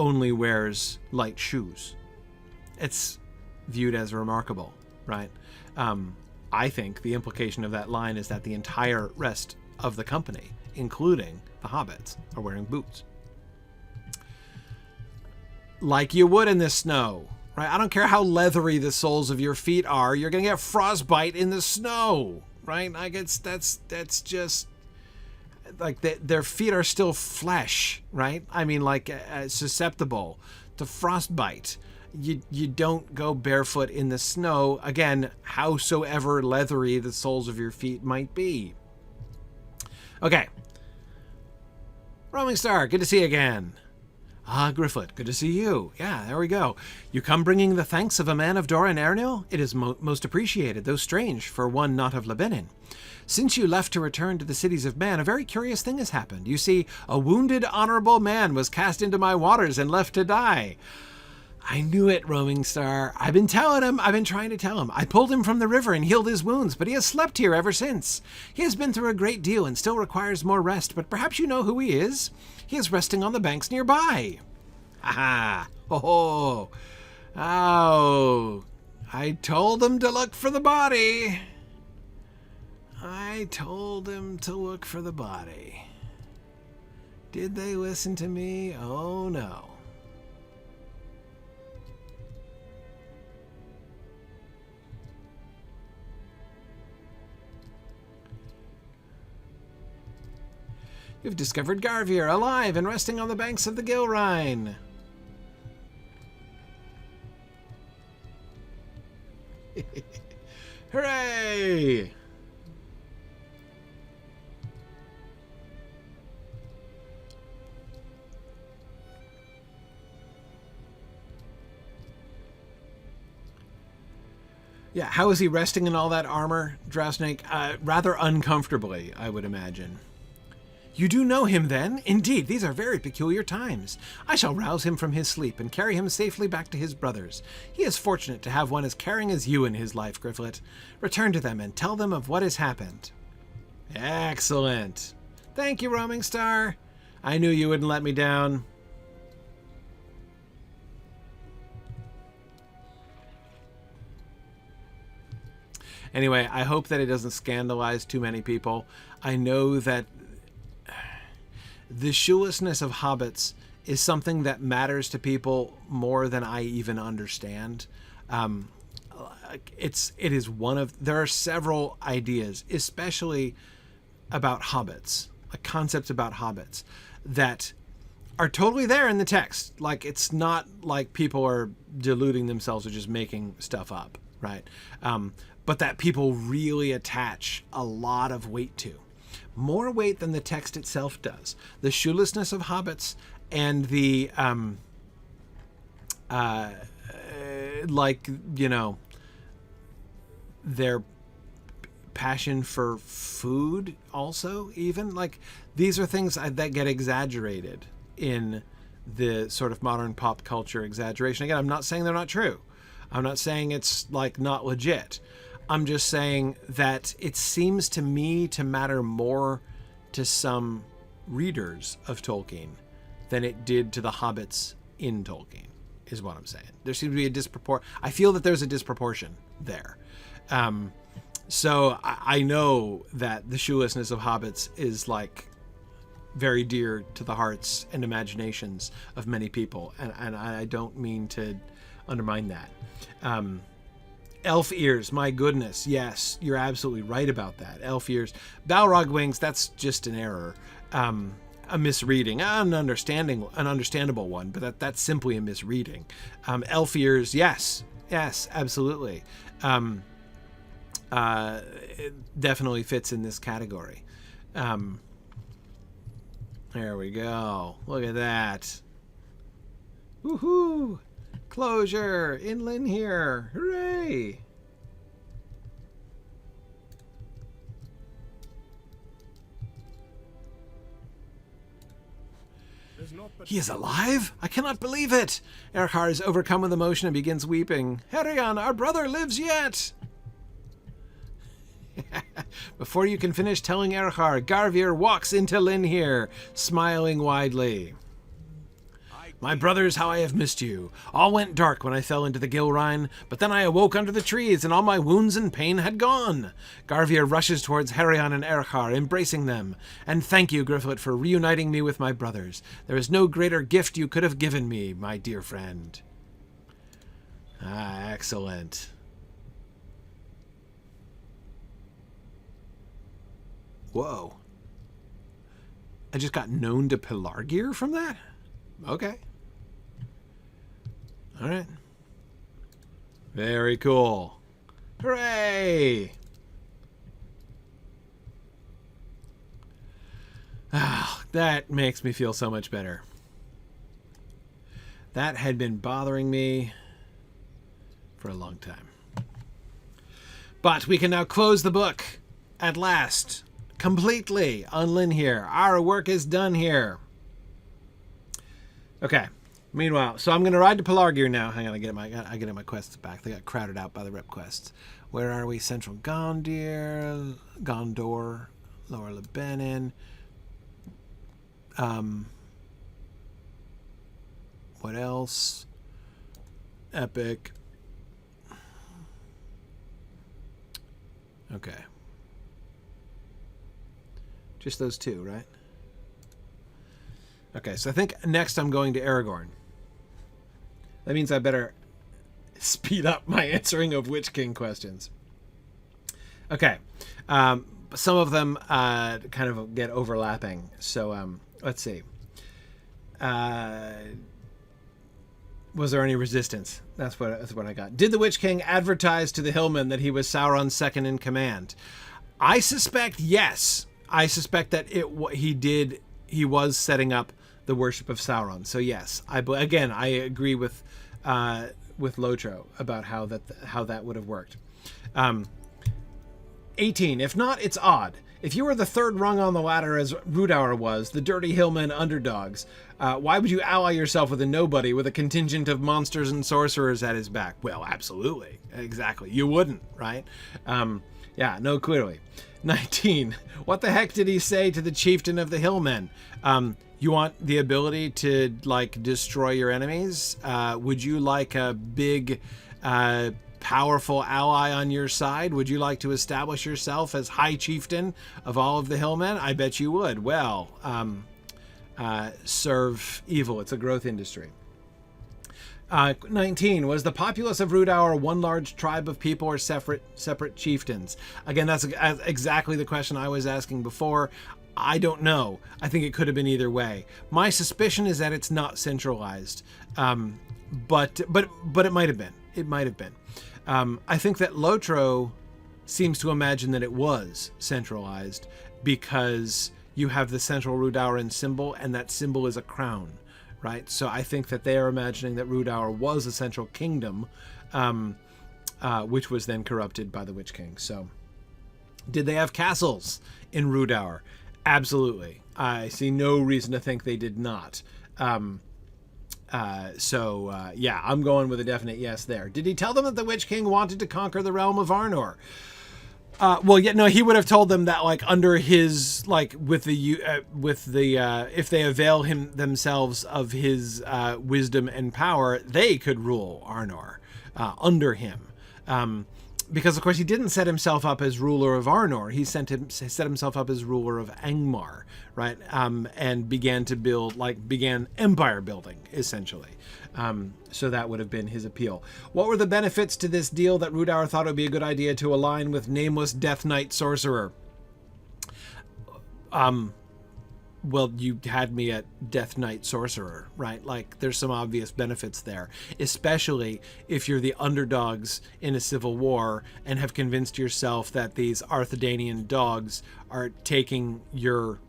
only wears light shoes. It's viewed as remarkable, right? I think the implication of that line is that the entire rest of the company, including the hobbits, are wearing boots. Like you would in the snow. Right? I don't care how leathery the soles of your feet are. You're going to get frostbite in the snow, right? I guess that's just like their feet are still flesh, right? I mean, like susceptible to frostbite. You don't go barefoot in the snow. Again, howsoever leathery the soles of your feet might be. Okay. Roamingstar, good to see you again. Ah, Gryfflet, good to see you. Yeah, there we go. You come bringing the thanks of a man of Dor and Ernil? It is most appreciated, though strange for one not of Lebanon. Since you left to return to the cities of man, a very curious thing has happened. You see, a wounded honorable man was cast into my waters and left to die. I knew it, Roamingstar. I've been trying to tell him. I pulled him from the river and healed his wounds, but he has slept here ever since. He has been through a great deal and still requires more rest, but perhaps you know who he is? He is resting on the banks nearby. Ha! Oh! I told him to look for the body. I told him to look for the body. Did they listen to me? Oh no. You've discovered Garvir, alive and resting on the banks of the Gilrhine. Hooray! Yeah, how is he resting in all that armor, Drowsnake? Rather uncomfortably, I would imagine. You do know him, then? Indeed, these are very peculiar times. I shall rouse him from his sleep and carry him safely back to his brothers. He is fortunate to have one as caring as you in his life, Gryfflet. Return to them and tell them of what has happened. Excellent. Thank you, Roamingstar. I knew you wouldn't let me down. Anyway, I hope that it doesn't scandalize too many people. I know that the shoelessness of hobbits is something that matters to people more than I even understand. It is one of, there are several ideas, especially about hobbits, concepts about hobbits that are totally there in the text. Like, it's not like people are deluding themselves or just making stuff up, right? But that people really attach a lot of weight to. More weight than the text itself does. The shoelessness of hobbits and the, their passion for food also, even. Like, these are things that get exaggerated in the sort of modern pop culture exaggeration. Again, I'm not saying they're not true. I'm not saying it's, like, not legit. I'm just saying that it seems to me to matter more to some readers of Tolkien than it did to the hobbits in Tolkien, is what I'm saying. There seems to be a disproportion. I feel that there's a disproportion there. So I know that the shoelessness of hobbits is, like, very dear to the hearts and imaginations of many people, and I don't mean to undermine that. Elf ears, my goodness, yes, you're absolutely right about that. Elf ears. Balrog wings, that's just an error. A misreading, an understandable one, but that's simply a misreading. Elf ears, yes, absolutely. It definitely fits in this category. There we go. Look at that. Woohoo! Closure in Linhir. Hooray! He is alive? I cannot believe it! Erchar is overcome with emotion and begins weeping. Herion, our brother, lives yet! Before you can finish telling Erchar, Garvir walks into Linhir, smiling widely. My brothers, how I have missed you. All went dark when I fell into the Gilrhine, but then I awoke under the trees, and all my wounds and pain had gone. Garvir rushes towards Herion and Erchar, embracing them. And thank you, Gryfflet, for reuniting me with my brothers. There is no greater gift you could have given me, my dear friend. Ah, excellent. Whoa. I just got known to Pelargir from that? Okay. All right. Very cool. Hooray! Ah, that makes me feel so much better. That had been bothering me for a long time. But we can now close the book at last, completely on Linhir. Our work is done here. Okay. Meanwhile, so I'm going to ride to Pelargir now. Hang on, I get my quests back. They got crowded out by the rep quests. Where are we? Central Gondor, Lower Lebanon. What else? Epic. Okay. Just those two, right? Okay, so I think next I'm going to Aragorn. That means I better speed up my answering of Witch King questions. Okay. Some of them kind of get overlapping. So let's see. Was there any resistance? That's what I got. Did the Witch King advertise to the Hillmen that he was Sauron's second in command? I suspect yes. I suspect that he was setting up the worship of Sauron. So yes, I agree with Lotro about how that would have worked. 18. If not, it's odd. If you were the third rung on the ladder as Rhudaur was, the dirty hillmen underdogs, why would you ally yourself with a nobody with a contingent of monsters and sorcerers at his back? Well, absolutely. Exactly. You wouldn't, right? Yeah, no, clearly. 19. What the heck did he say to the chieftain of the hillmen? You want the ability to, like, destroy your enemies? Would you like a big, powerful ally on your side? Would you like to establish yourself as high chieftain of all of the hillmen? I bet you would. Well, serve evil. It's a growth industry. 19. Was the populace of Rhudaur one large tribe of people or separate chieftains? Again, that's exactly the question I was asking before. I don't know. I think it could have been either way. My suspicion is that it's not centralized, but it might have been. It might have been. I think that Lotro seems to imagine that it was centralized because you have the central Rhudauran symbol, and that symbol is a crown, right? So I think that they are imagining that Rhudaur was a central kingdom, which was then corrupted by the Witch King. So, did they have castles in Rhudaur? Absolutely. I see no reason to think they did not. Yeah, I'm going with a definite yes there. Did he tell them that the Witch King wanted to conquer the realm of Arnor? He would have told them that, like, under his, like, if they avail themselves of his wisdom and power, they could rule Arnor under him. Because, of course, he didn't set himself up as ruler of Arnor. He set himself up as ruler of Angmar, right? And began empire building, essentially. So that would have been his appeal. What were the benefits to this deal that Rhudaur thought it would be a good idea to align with nameless Death Knight sorcerer? Well, you had me at Death Knight Sorcerer, right? Like, there's some obvious benefits there, especially if you're the underdogs in a civil war and have convinced yourself that these Arthedanian dogs are taking your,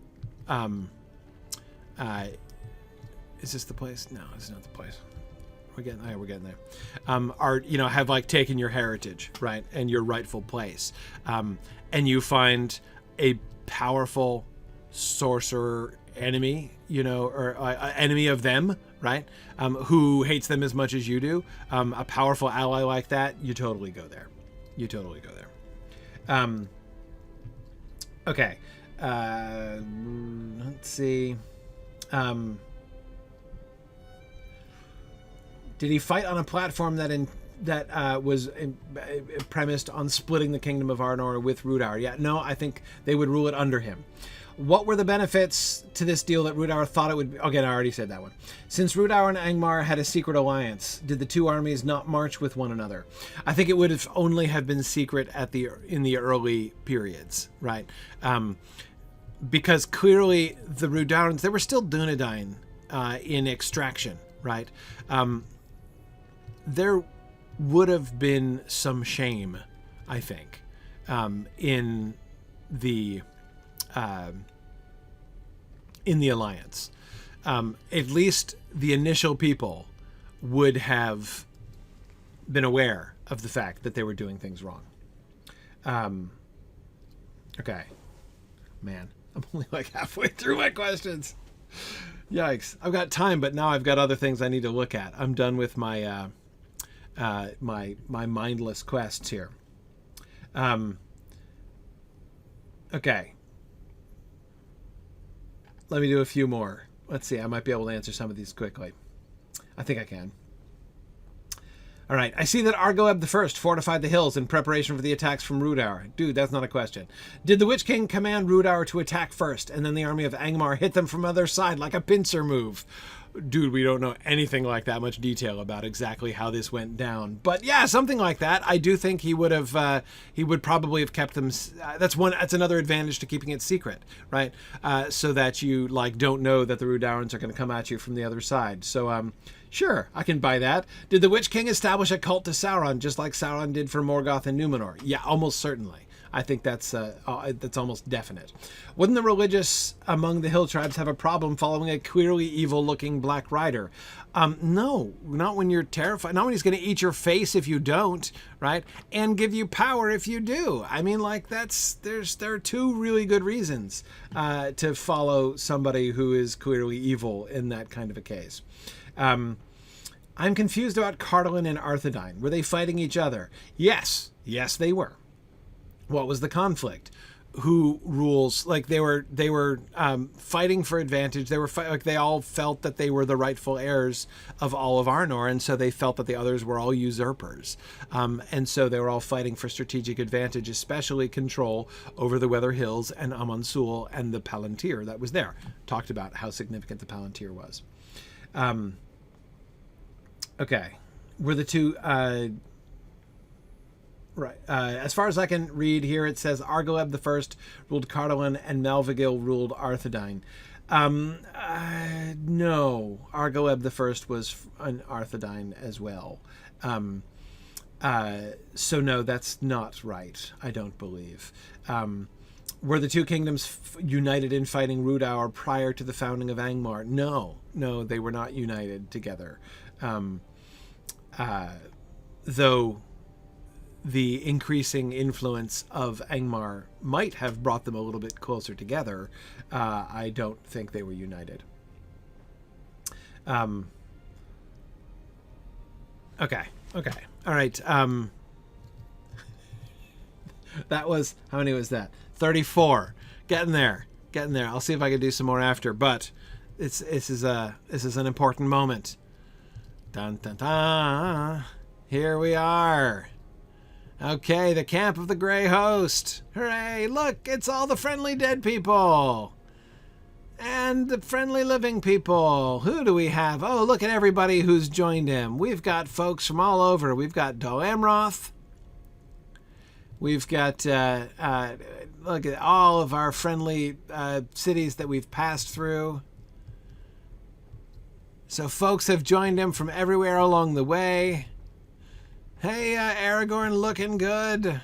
is this the place? No, it's not the place. We're getting there. Have, like, taken your heritage, right? And your rightful place. And you find a powerful sorcerer enemy, or enemy of them, right? Who hates them as much as you do. A powerful ally like that, you totally go there. Okay. Let's see. Did he fight on a platform that was premised on splitting the kingdom of Arnor with Rhudaur? Yeah, no, I think they would rule it under him. What were the benefits to this deal that Rhudaur thought it would be? Again, I already said that one. Since Rhudaur and Angmar had a secret alliance, did the two armies not march with one another? I think it would have only have been secret in the early periods, right? Because clearly the Rhudaurans, they were still Dunedain in extraction, right? There would have been some shame, I think, in the alliance. At least the initial people would have been aware of the fact that they were doing things wrong. Okay. Man, I'm only like halfway through my questions. Yikes. I've got time, but now I've got other things I need to look at. I'm done with my my mindless quests here. Okay. Let me do a few more. Let's see. I might be able to answer some of these quickly. I think I can. All right, I see that Argoeb I fortified the hills in preparation for the attacks from Rhudaur. Dude, that's not a question. Did the Witch King command Rhudaur to attack first, and then the army of Angmar hit them from other side like a pincer move? Dude, we don't know anything like that much detail about exactly how this went down. But yeah, something like that. I do think he would have, he would probably have kept them. That's another advantage to keeping it secret, right? So that you like don't know that the Rhudaurans are going to come at you from the other side. So, sure, I can buy that. Did the Witch King establish a cult to Sauron, just like Sauron did for Morgoth and Numenor? Yeah, almost certainly. I think that's almost definite. Wouldn't the religious among the hill tribes have a problem following a clearly evil-looking black rider? No, not when you're terrified. Not when he's going to eat your face if you don't, right? And give you power if you do. I mean, like there are two really good reasons to follow somebody who is clearly evil in that kind of a case. I'm confused about Cardolin and Arthedain. Were they fighting each other? Yes, they were. What was the conflict? Who rules? Like they were fighting for advantage. They were like they all felt that they were the rightful heirs of all of Arnor, and so they felt that the others were all usurpers. And so they were all fighting for strategic advantage, especially control over the Weather Hills and Amansul and the Palantir that was there. Talked about how significant the Palantir was. Okay, were the two. Right. As far as I can read here, it says Argoeb I ruled Cardolin and Malvigil ruled Arthedain. No, Argoeb I was an Arthedain as well. So no, that's not right. I don't believe. Were the two kingdoms united in fighting Rhudaur prior to the founding of Angmar? No, they were not united together. Though the increasing influence of Angmar might have brought them a little bit closer together, I don't think they were united. Okay. All right. That was, how many was that? 34. Getting there. I'll see if I can do some more after, but this is an important moment. Dun dun dun. Here we are. Okay, the camp of the Grey Host. Hooray, look, it's all the friendly dead people. And the friendly living people. Who do we have? Oh, look at everybody who's joined him. We've got folks from all over. We've got Dol Amroth. We've got, look at all of our friendly cities that we've passed through. So folks have joined him from everywhere along the way. Hey, Aragorn looking good.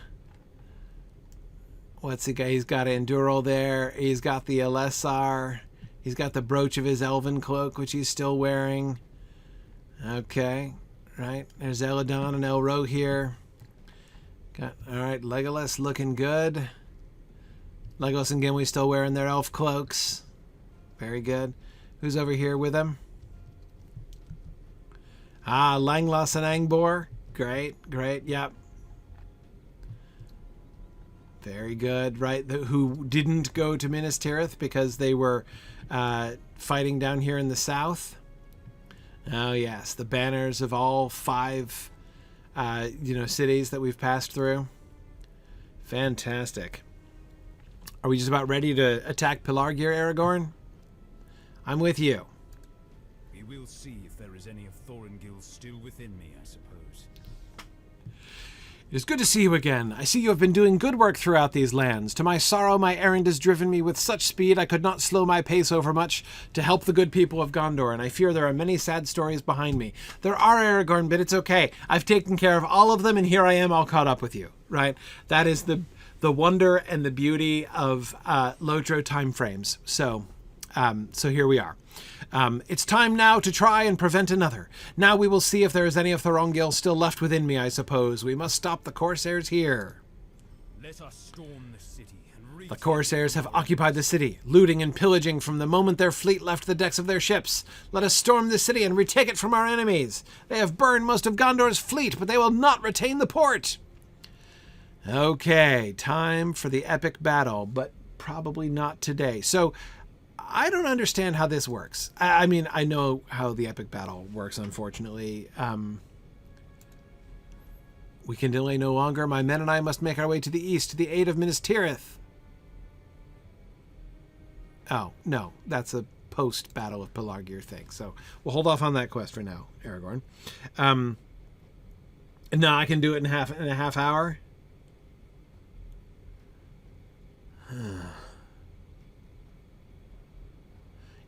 What's he got? He's got Anduril there. He's got the Elessar. He's got the brooch of his elven cloak, which he's still wearing. Okay, right. There's Eladon and Elro here. All right, Legolas looking good. Legolas and Gimli still wearing their elf cloaks. Very good. Who's over here with him? Langlas and Angbor. Great, yep. Very good, right? Who didn't go to Minas Tirith because they were fighting down here in the south. Oh, yes, the banners of all 5, cities that we've passed through. Fantastic. Are we just about ready to attack Pelargir, Aragorn? I'm with you. We will see if there is any of Thorongil still within me, I suppose. It is good to see you again. I see you have been doing good work throughout these lands. To my sorrow, my errand has driven me with such speed I could not slow my pace overmuch to help the good people of Gondor, and I fear there are many sad stories behind me. There are, Aragorn, but it's okay. I've taken care of all of them, and here I am all caught up with you, right? That is the wonder and the beauty of Lotro time frames. So here we are. It's time now to try and prevent another. Now we will see if there is any of Thorongil still left within me, I suppose. We must stop the Corsairs here. Let us storm the city and the Corsairs have occupied the city, looting and pillaging from the moment their fleet left the decks of their ships. Let us storm the city and retake it from our enemies. They have burned most of Gondor's fleet, but they will not retain the port. Okay, time for the epic battle, but probably not today. So I don't understand how this works. I mean, I know how the epic battle works, unfortunately. We can delay no longer. My men and I must make our way to the east to the aid of Minas Tirith. Oh, no. That's a post-Battle of Pelargir thing. So we'll hold off on that quest for now, Aragorn. No, I can do it in a half hour.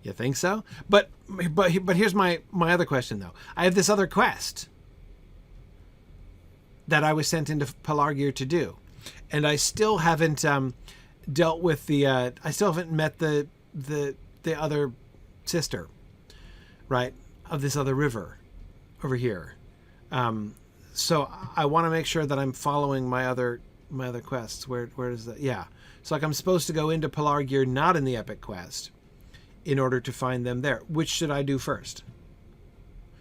You think so? But here's my other question, though. I have this other quest that I was sent into Pelargir to do, and I still haven't dealt with the. I still haven't met the other sister, right, of this other river over here. So I want to make sure that I'm following my other quests. Where is that? Yeah. So like I'm supposed to go into Pelargir, not in the epic quest, in order to find them there. Which should I do first?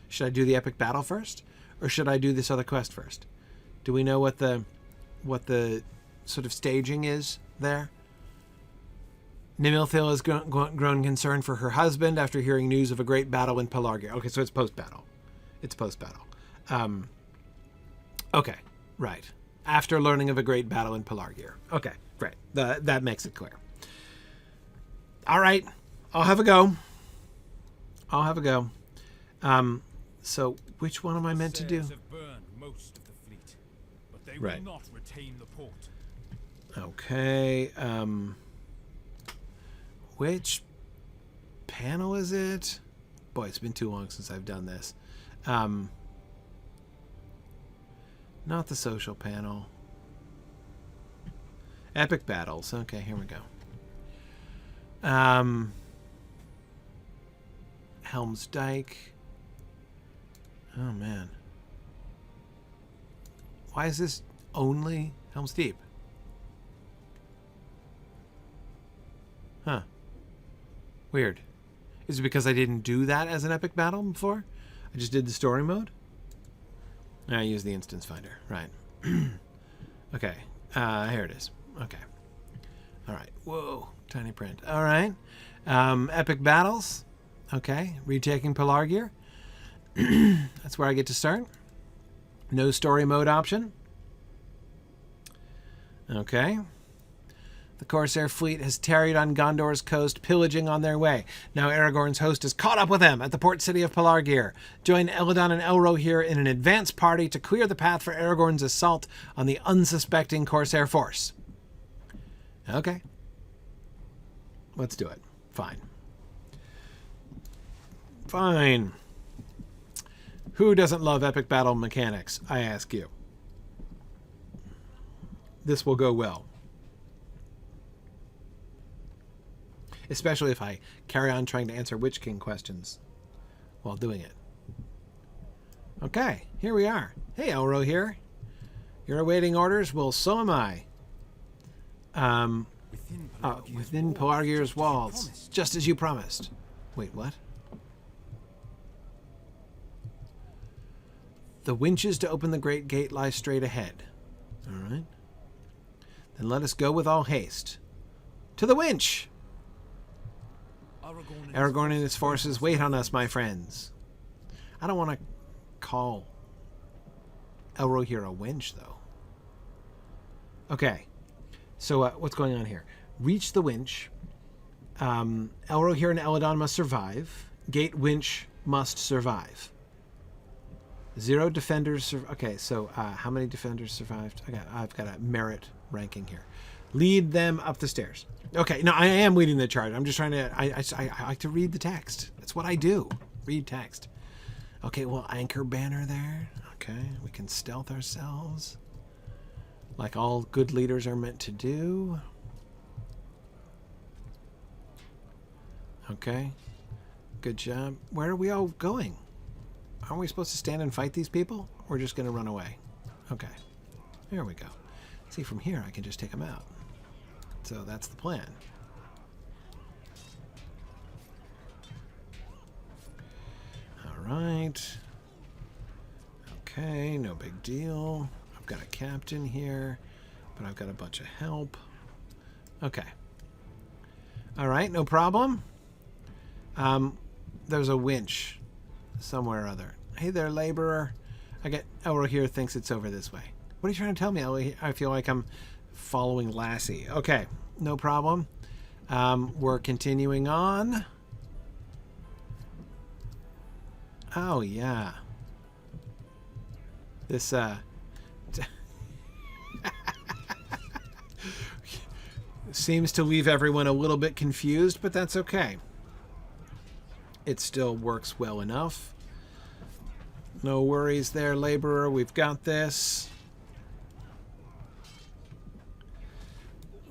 Should I do the epic battle first, or should I do this other quest first? Do we know what the sort of staging is there? Nimilthil has grown concerned for her husband after hearing news of a great battle in Pelargir. Okay, so it's post-battle. It's post-battle. Okay, right. After learning of a great battle in Pelargir. Okay, great. That makes it clear. All right, I'll have a go. So which one am I meant to do? Right. Not retain the port. Okay. Which panel is it? Boy, it's been too long since I've done this. Not the social panel. Epic battles. Okay, here we go. Helm's Dyke. Oh man. Why is this only Helm's Deep? Huh. Weird. Is it because I didn't do that as an epic battle before? I just did the story mode? I used the instance finder. Right. Okay. Here it is. Okay. All right. Whoa. Tiny print. All right. Epic battles. Okay. Retaking Pelargir. That's where I get to start. No story mode option. Okay. The Corsair fleet has tarried on Gondor's coast, pillaging on their way. Now Aragorn's host is caught up with them at the port city of Pelargir. Join Elladan and Elrohir in an advance party to clear the path for Aragorn's assault on the unsuspecting Corsair force. Okay. Let's do it. Fine. Fine. Who doesn't love epic battle mechanics, I ask you? This will go well. Especially if I carry on trying to answer Witch King questions while doing it. Okay, here we are. Hey, Elrohir. You're awaiting orders? Well, so am I. Within Pelargir's walls, just as you promised. Wait, what? The winches to open the great gate lie straight ahead. All right. Then let us go with all haste. To the winch! Aragorn and his forces wait on us, my friends. I don't want to call Elrohir a winch, though. Okay. So what's going on here? Reach the winch. Elrohir and Elladan must survive. Gate winch must survive. 0 defenders. Okay, so how many defenders survived? I've got a merit ranking here. Lead them up the stairs. Okay, no, I am leading the charge. I'm just trying to. I like to read the text. That's what I do. Read text. Okay, well, anchor banner there. Okay, we can stealth ourselves, like all good leaders are meant to do. Okay, good job. Where are we all going? Aren't we supposed to stand and fight these people? We're just going to run away. Okay, there we go. See, from here I can just take them out. So that's the plan. All right. Okay, no big deal. I've got a captain here, but I've got a bunch of help. Okay. All right, no problem. There's a winch somewhere or other. Hey there, laborer. I get Elrohir thinks it's over this way. What are you trying to tell me? I feel like I'm following Lassie. Okay, no problem. We're continuing on. Oh, yeah. This, seems to leave everyone a little bit confused, but that's okay. It still works well enough. No worries there, laborer. We've got this.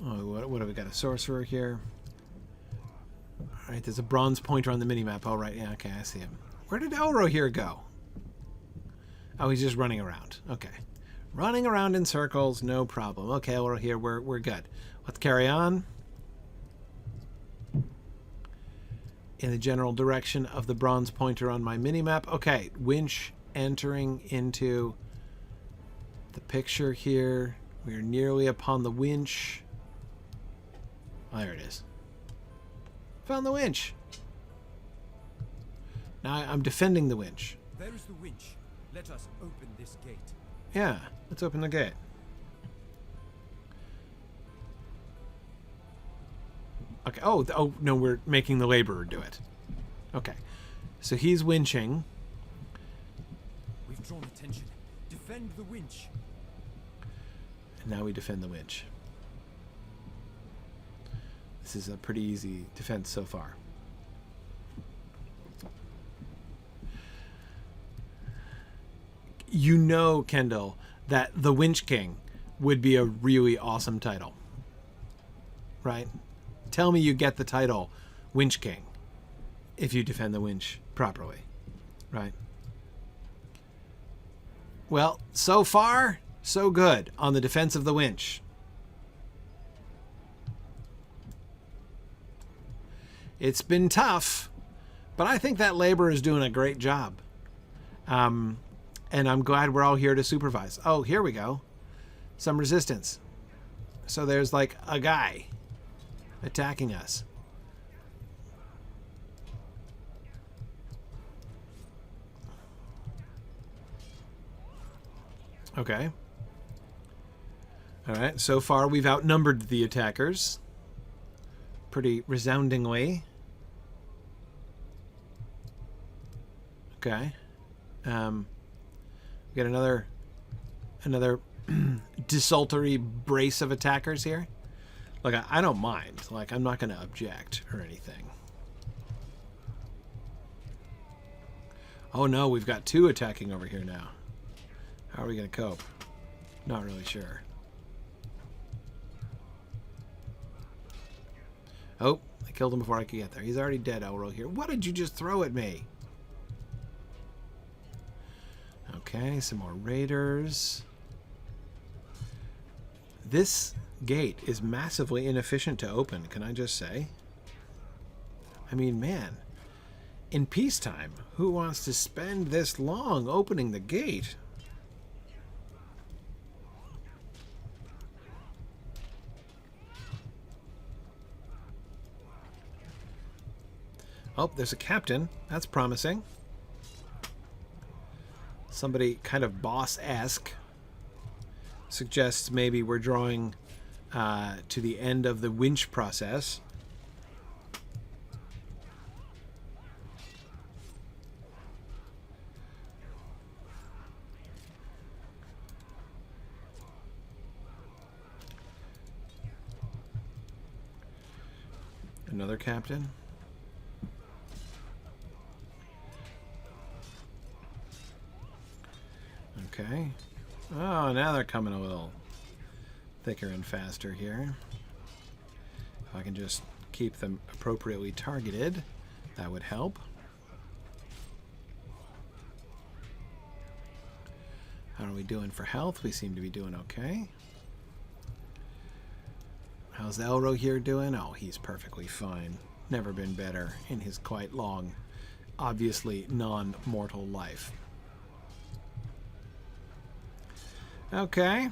Oh, what have we got? A sorcerer here. All right, there's a bronze pointer on the minimap. Oh, right. Yeah, okay, I see him. Where did Elro here go? Oh, he's just running around. Okay. Running around in circles, no problem. Okay, Elro here, we're good. Let's carry on. In the general direction of the bronze pointer on my minimap. Okay, winch entering into the picture here. We are nearly upon the winch. Oh, there it is. Found the winch. Now I'm defending the winch. There is the winch. Let us open this gate. Yeah, let's open the gate. Okay. Oh no, we're making the laborer do it. Okay. So he's winching. We've drawn attention. Defend the winch. And now we defend the winch. This is a pretty easy defense so far. You know, Kendall, that the Winch King would be a really awesome title. Right? Tell me you get the title Winch King if you defend the winch properly. Right? Well, so far, so good on the defense of the winch. It's been tough, but I think that labor is doing a great job. And I'm glad we're all here to supervise. Oh, here we go. Some resistance. So there's like a guy attacking us. Okay. All right. So far, we've outnumbered the attackers pretty resoundingly. Okay. We got another desultory brace of attackers here. Like, I don't mind. Like, I'm not going to object or anything. Oh no, we've got two attacking over here now. How are we going to cope? Not really sure. Oh, I killed him before I could get there. He's already dead, Elro here. What did you just throw at me? Okay, some more raiders. This gate is massively inefficient to open, can I just say? I mean, man, in peacetime, who wants to spend this long opening the gate? Oh, there's a captain. That's promising. Somebody kind of boss-esque. Suggests maybe we're drawing to the end of the winch process. Another captain. Okay. Oh, now they're coming a little thicker and faster here. If I can just keep them appropriately targeted, that would help. How are we doing for health? We seem to be doing okay. How's Elro here doing? Oh, he's perfectly fine. Never been better in his quite long, obviously non-mortal life. Okay.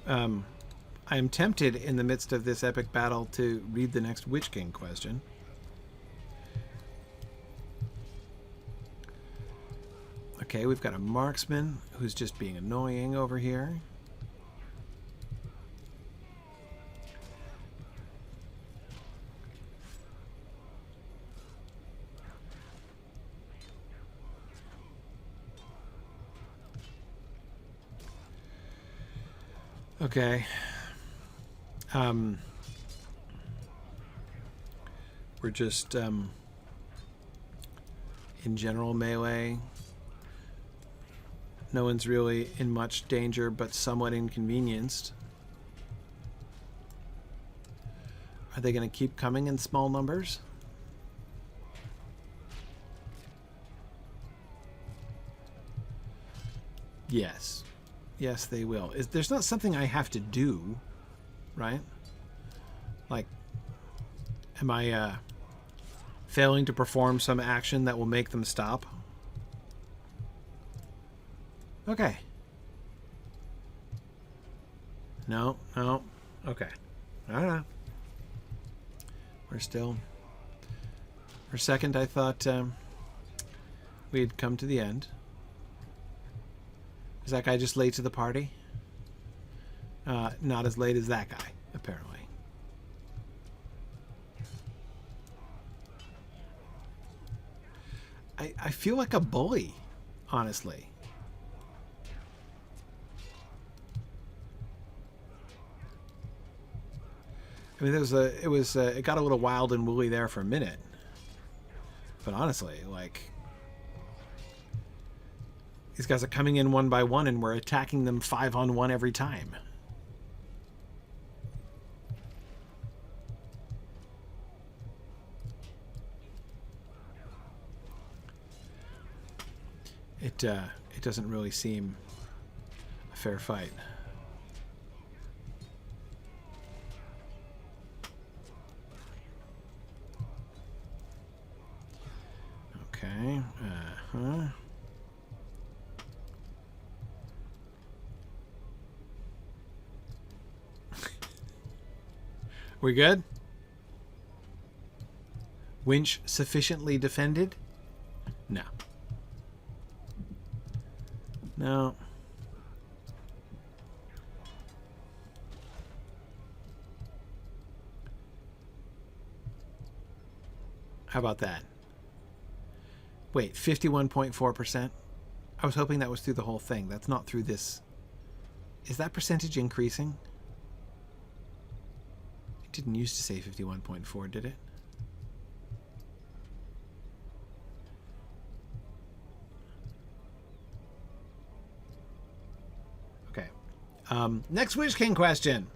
I am tempted in the midst of this epic battle to read the next Witch King question. Okay, we've got a marksman who's just being annoying over here. Okay. We're just in general melee. No one's really in much danger, but somewhat inconvenienced. Are they going to keep coming in small numbers? Yes. Yes, they will. There's not something I have to do, right? Like, am I failing to perform some action that will make them stop? Okay. No. Okay. I don't know. We're still... For a second, I thought we had come to the end. Is that guy just late to the party? Not as late as that guy, apparently. I feel like a bully, honestly. I mean, it got a little wild and woolly there for a minute. But honestly, like, these guys are coming in one by one and we're attacking them 5-on-1 every time. It doesn't really seem a fair fight. Okay. We good? Winch sufficiently defended? No. No. How about that? Wait, 51.4%? I was hoping that was through the whole thing. That's not through this. Is that percentage increasing? It didn't used to say 51.4, did it? Okay. Next Witch King question.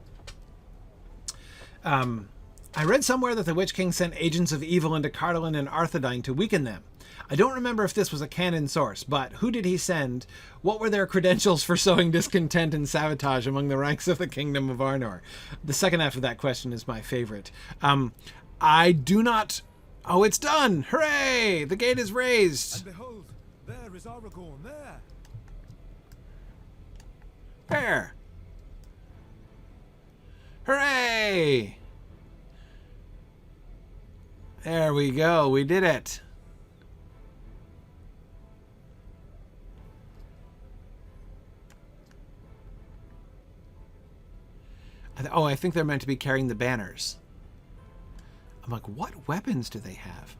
I read somewhere that the Witch King sent agents of evil into Cardolan and Arthedain to weaken them. I don't remember if this was a canon source, but who did he send? What were their credentials for sowing discontent and sabotage among the ranks of the Kingdom of Arnor? The second half of that question is my favorite. I do not... Oh, it's done! Hooray! The gate is raised! And behold, there is Aragorn, there! Where? Hooray! There we go. We did it. I think they're meant to be carrying the banners. I'm like, what weapons do they have?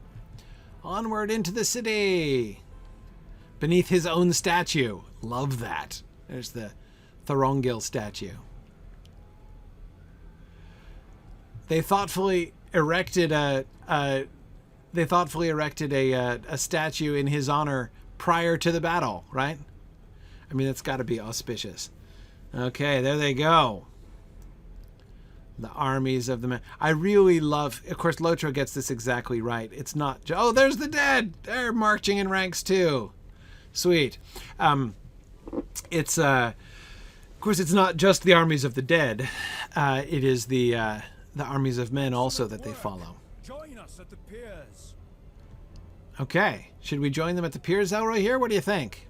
Onward into the city! Beneath his own statue. Love that. There's the Thorongil statue. They thoughtfully erected a statue in his honor prior to the battle, right? I mean, it's got to be auspicious. Okay, there they go. The armies of the men. I really love... Of course, Lotro gets this exactly right. It's not... Oh, there's the dead! They're marching in ranks too. Sweet. It's... of course, it's not just the armies of the dead. It is the armies of men also that they follow. Join us at the piers. Okay. Should we join them at the piers, Elroy, here? What do you think?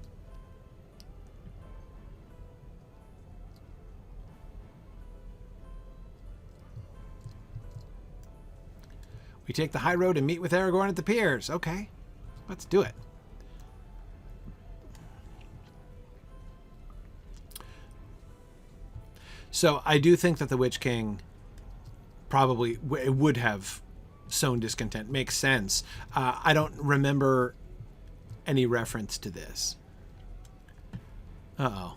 We take the high road and meet with Aragorn at the piers. Okay. Let's do it. So I do think that the Witch King probably would have sown discontent. Makes sense. I don't remember any reference to this. Uh-oh.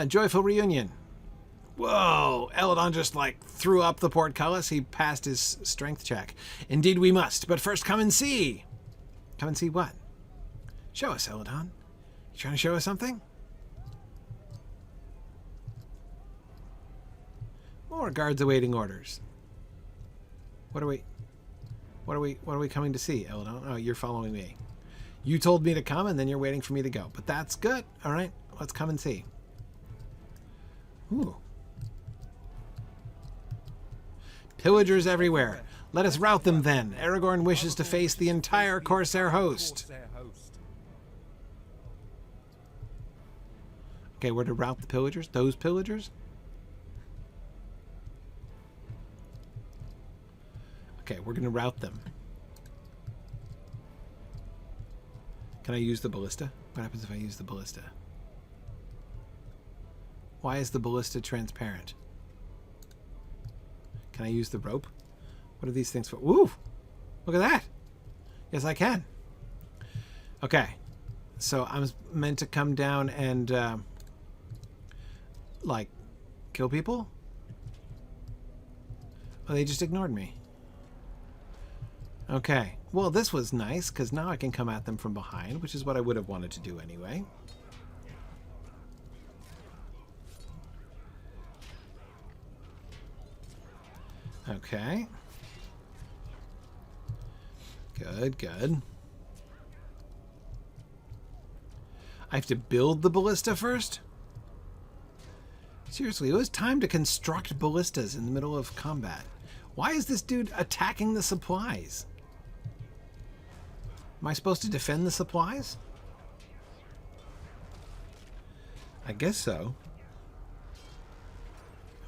Joyful reunion. Whoa, Eladon just, like, threw up the portcullis. He passed his strength check. Indeed we must, but first come and see. Come and see what? Show us, Eladon. You trying to show us something? More guards awaiting orders. What are we coming to see, Eladon? Oh, you're following me. You told me to come, and then you're waiting for me to go. But that's good. All right, let's come and see. Ooh. Pillagers everywhere. Let us rout them then. Aragorn wishes to face the entire Corsair host. Okay, we're to rout the pillagers? Those pillagers? Okay, we're going to rout them. Can I use the ballista? What happens if I use the ballista? Why is the ballista transparent? Can I use the rope? What are these things for? Ooh! Look at that! Yes, I can. Okay. So I'm meant to come down and, like, kill people? Oh, they just ignored me. Okay. Well, this was nice, because now I can come at them from behind, which is what I would have wanted to do anyway. Okay. Good, good. I have to build the ballista first? Seriously, it was time to construct ballistas in the middle of combat. Why is this dude attacking the supplies? Am I supposed to defend the supplies? I guess so.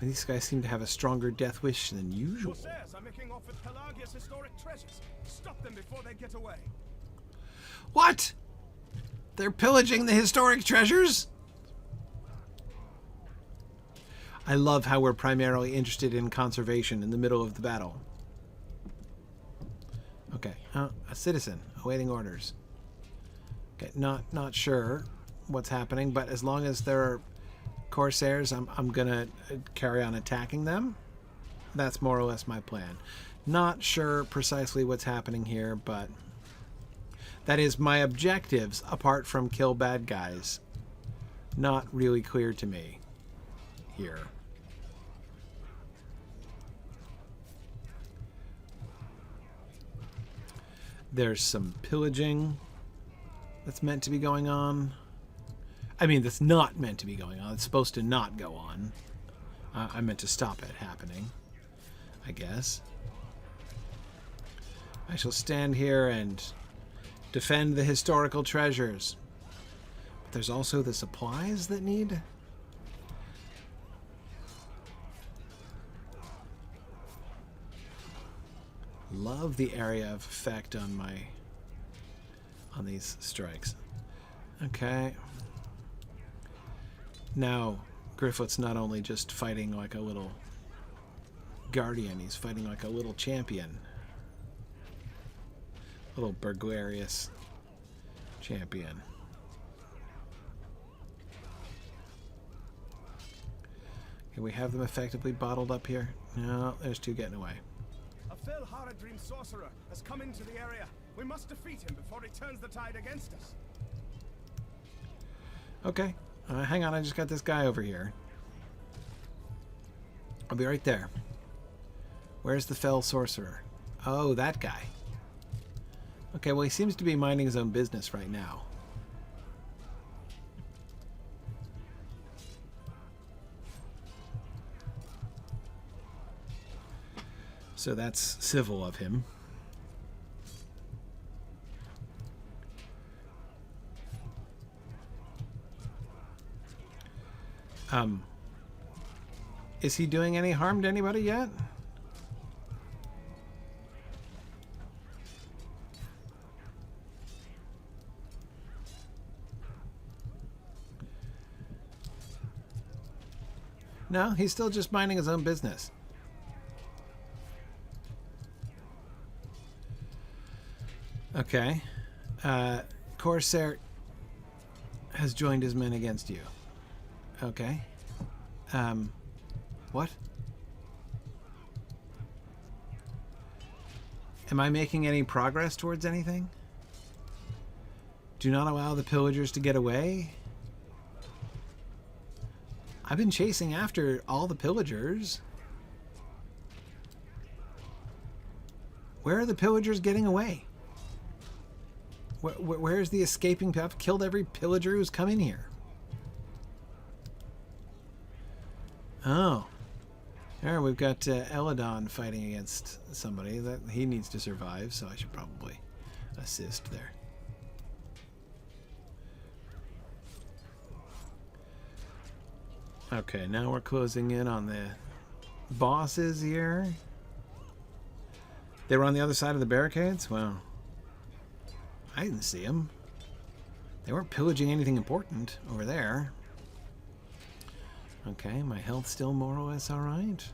These guys seem to have a stronger death wish than usual. Corsairs are making off with Pelargir's historic treasures. Stop them before they get away. What? They're pillaging the historic treasures? I love how we're primarily interested in conservation in the middle of the battle. Okay, a citizen awaiting orders. Okay, not sure what's happening, but as long as there are Corsairs, I'm gonna carry on attacking them. That's more or less my plan. Not sure precisely what's happening here, but that is my objectives apart from kill bad guys. Not really clear to me here. There's some pillaging that's meant to be going on. I mean, that's not meant to be going on. It's supposed to not go on. I meant to stop it happening, I guess. I shall stand here and defend the historical treasures. But there's also the supplies that need... Love the area of effect on these strikes. Okay. Now, Gryfflet's not only just fighting like a little guardian, he's fighting like a little champion. Little burglarious champion. Can we have them effectively bottled up here? No, there's two getting away. A fell Haradrim sorcerer has come into the area. We must defeat him before he turns the tide against us. Okay. Hang on, I just got this guy over here. I'll be right there. Where's the fell sorcerer? Oh, that guy. Okay, well, he seems to be minding his own business right now. So that's civil of him. Is he doing any harm to anybody yet? No, he's still just minding his own business. Okay. Corsair has joined his men against you. Okay. What? Am I making any progress towards anything? Do not allow the pillagers to get away? I've been chasing after all the pillagers. Where are the pillagers getting away? Where's the escaping? I've killed every pillager who's come in here. Oh. There, we've got Eladon fighting against somebody. That he needs to survive, so I should probably assist there. Okay, now we're closing in on the bosses here. They were on the other side of the barricades? Well, I didn't see them. They weren't pillaging anything important over there. Okay, my health's still more or less alright.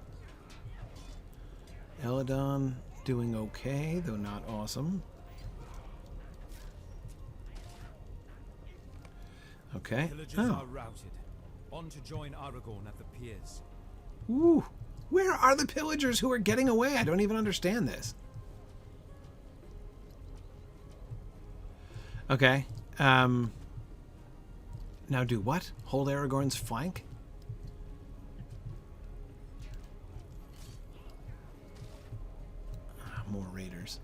Eladon doing okay, though not awesome. Okay. Villagers are routed. On to join Aragorn at the piers. Ooh. Where are the pillagers who are getting away? I don't even understand this. Okay. Now do what? Hold Aragorn's flank? More raiders.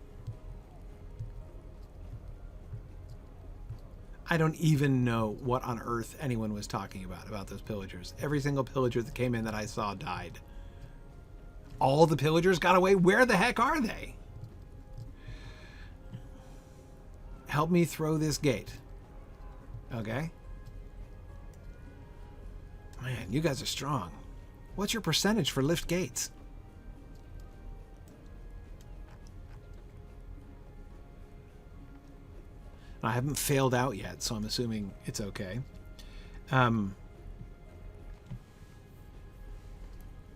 I don't even know what on earth anyone was talking about those pillagers. Every single pillager that came in that I saw died. All the pillagers got away? Where the heck are they? Help me throw this gate. Okay. Man, you guys are strong. What's your percentage for lift gates? I haven't failed out yet, so I'm assuming it's okay.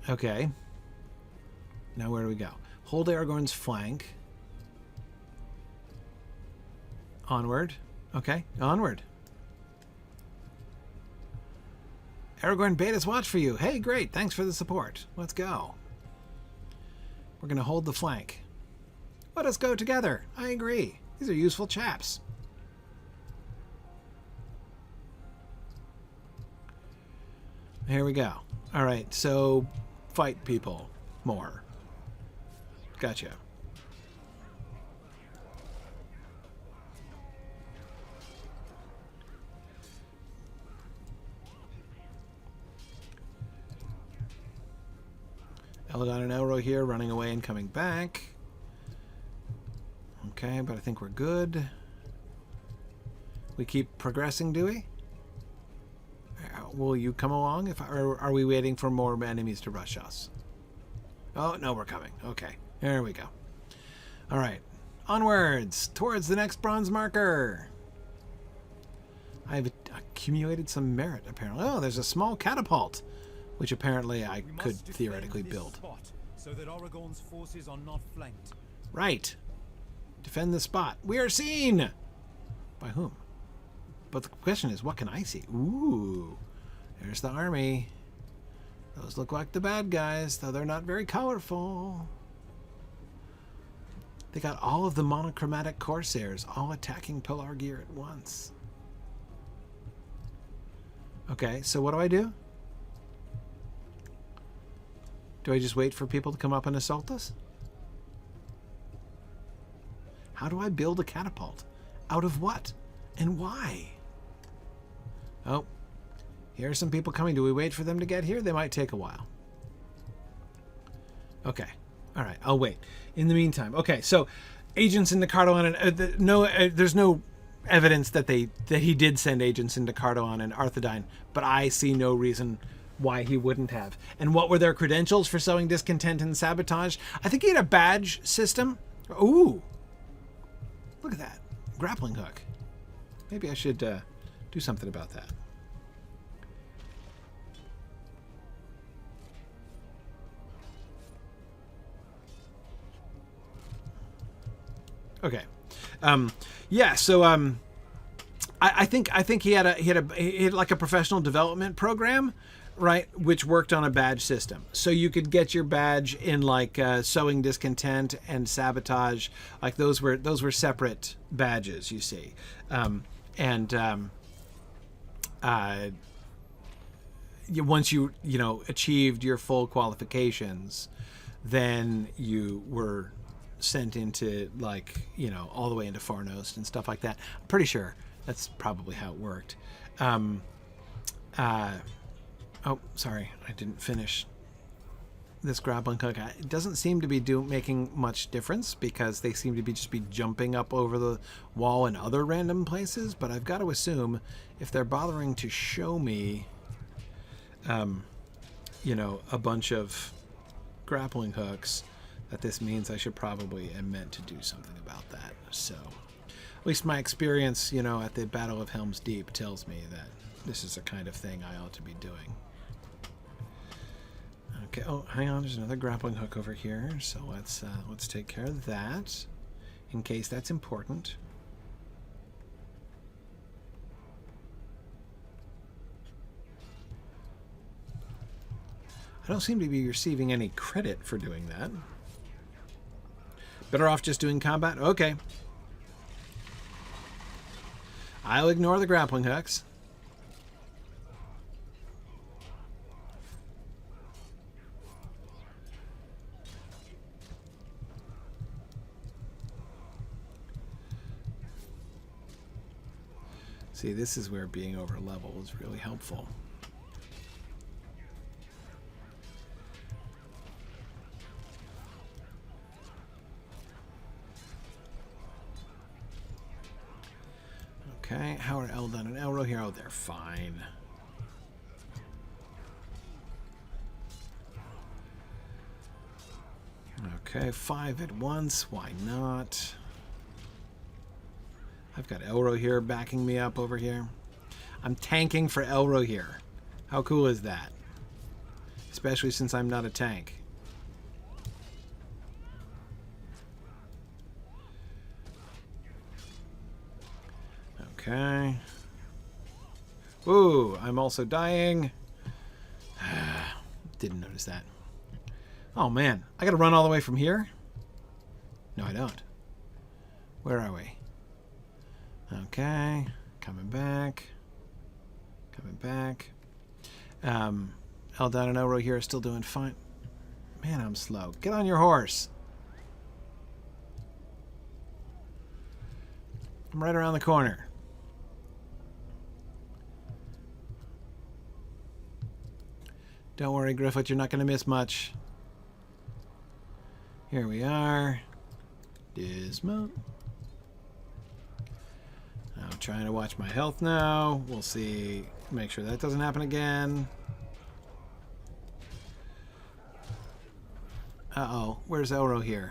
Okay. Now where do we go? Hold Aragorn's flank. Onward. Okay, onward. Aragorn bade us watch for you. Hey, great. Thanks for the support. Let's go. We're going to hold the flank. Let us go together. I agree. These are useful chaps. Here we go. All right, so fight people more. Gotcha. Eladon and Elro here running away and coming back. Okay, but I think we're good. We keep progressing, do we? Will you come along? Or are we waiting for more enemies to rush us? Oh, no, we're coming. Okay, there we go. All right, onwards towards the next bronze marker. I've accumulated some merit, apparently. Oh, there's a small catapult, which apparently I could theoretically build. So that Aragorn's forces are not flanked. Right. Defend the spot. We are seen! By whom? But the question is, what can I see? Ooh. There's the army. Those look like the bad guys, though they're not very colorful. They got all of the monochromatic corsairs all attacking Pelargir at once. Okay, so what do I do? Do I just wait for people to come up and assault us? How do I build a catapult? Out of what? And why? Oh, here are some people coming. Do we wait for them to get here? They might take a while. Okay. All right. I'll wait. In the meantime. Okay. So agents into Cardoon and there's no evidence that he did send agents into Cardoon and Arthedain, but I see no reason why he wouldn't have. And what were their credentials for sowing discontent and sabotage? I think he had a badge system. Ooh. Look at that. Grappling hook. Maybe I should do something about that. Okay. Yeah. So I think he had like a professional development program, right, which worked on a badge system. So you could get your badge in like sowing discontent and sabotage. Like those were separate badges, you see, once you achieved your full qualifications, then you were sent into like all the way into Farnost and stuff like that. I'm pretty sure that's probably how it worked. Oh, sorry, I didn't finish this grappling hook. It doesn't seem to be making much difference because they seem to be just jumping up over the wall in other random places. But I've got to assume if they're bothering to show me, a bunch of grappling hooks, that this means I should probably am meant to do something about that. So, at least my experience, at the Battle of Helm's Deep tells me that this is the kind of thing I ought to be doing. Okay. Oh, hang on. There's another grappling hook over here. So let's take care of that, in case that's important. I don't seem to be receiving any credit for doing that. Better off just doing combat? Okay. I'll ignore the grappling hooks. See, this is where being over level is really helpful. Okay, how are Eldon and Elrohir? Oh, they're fine. Okay, 5 at once. Why not? I've got Elrohir backing me up over here. I'm tanking for Elrohir. How cool is that? Especially since I'm not a tank. Okay. Ooh, I'm also dying. Didn't notice that. Oh man, I gotta run all the way from here? No, I don't. Where are we? Okay, coming back. Coming back. Eldon and Elrohir are still doing fine. Man, I'm slow. Get on your horse. I'm right around the corner. Don't worry, Gryfflet, you're not going to miss much. Here we are. Dismount. I'm trying to watch my health now. We'll see. Make sure that doesn't happen again. Uh-oh. Where's Elrohir?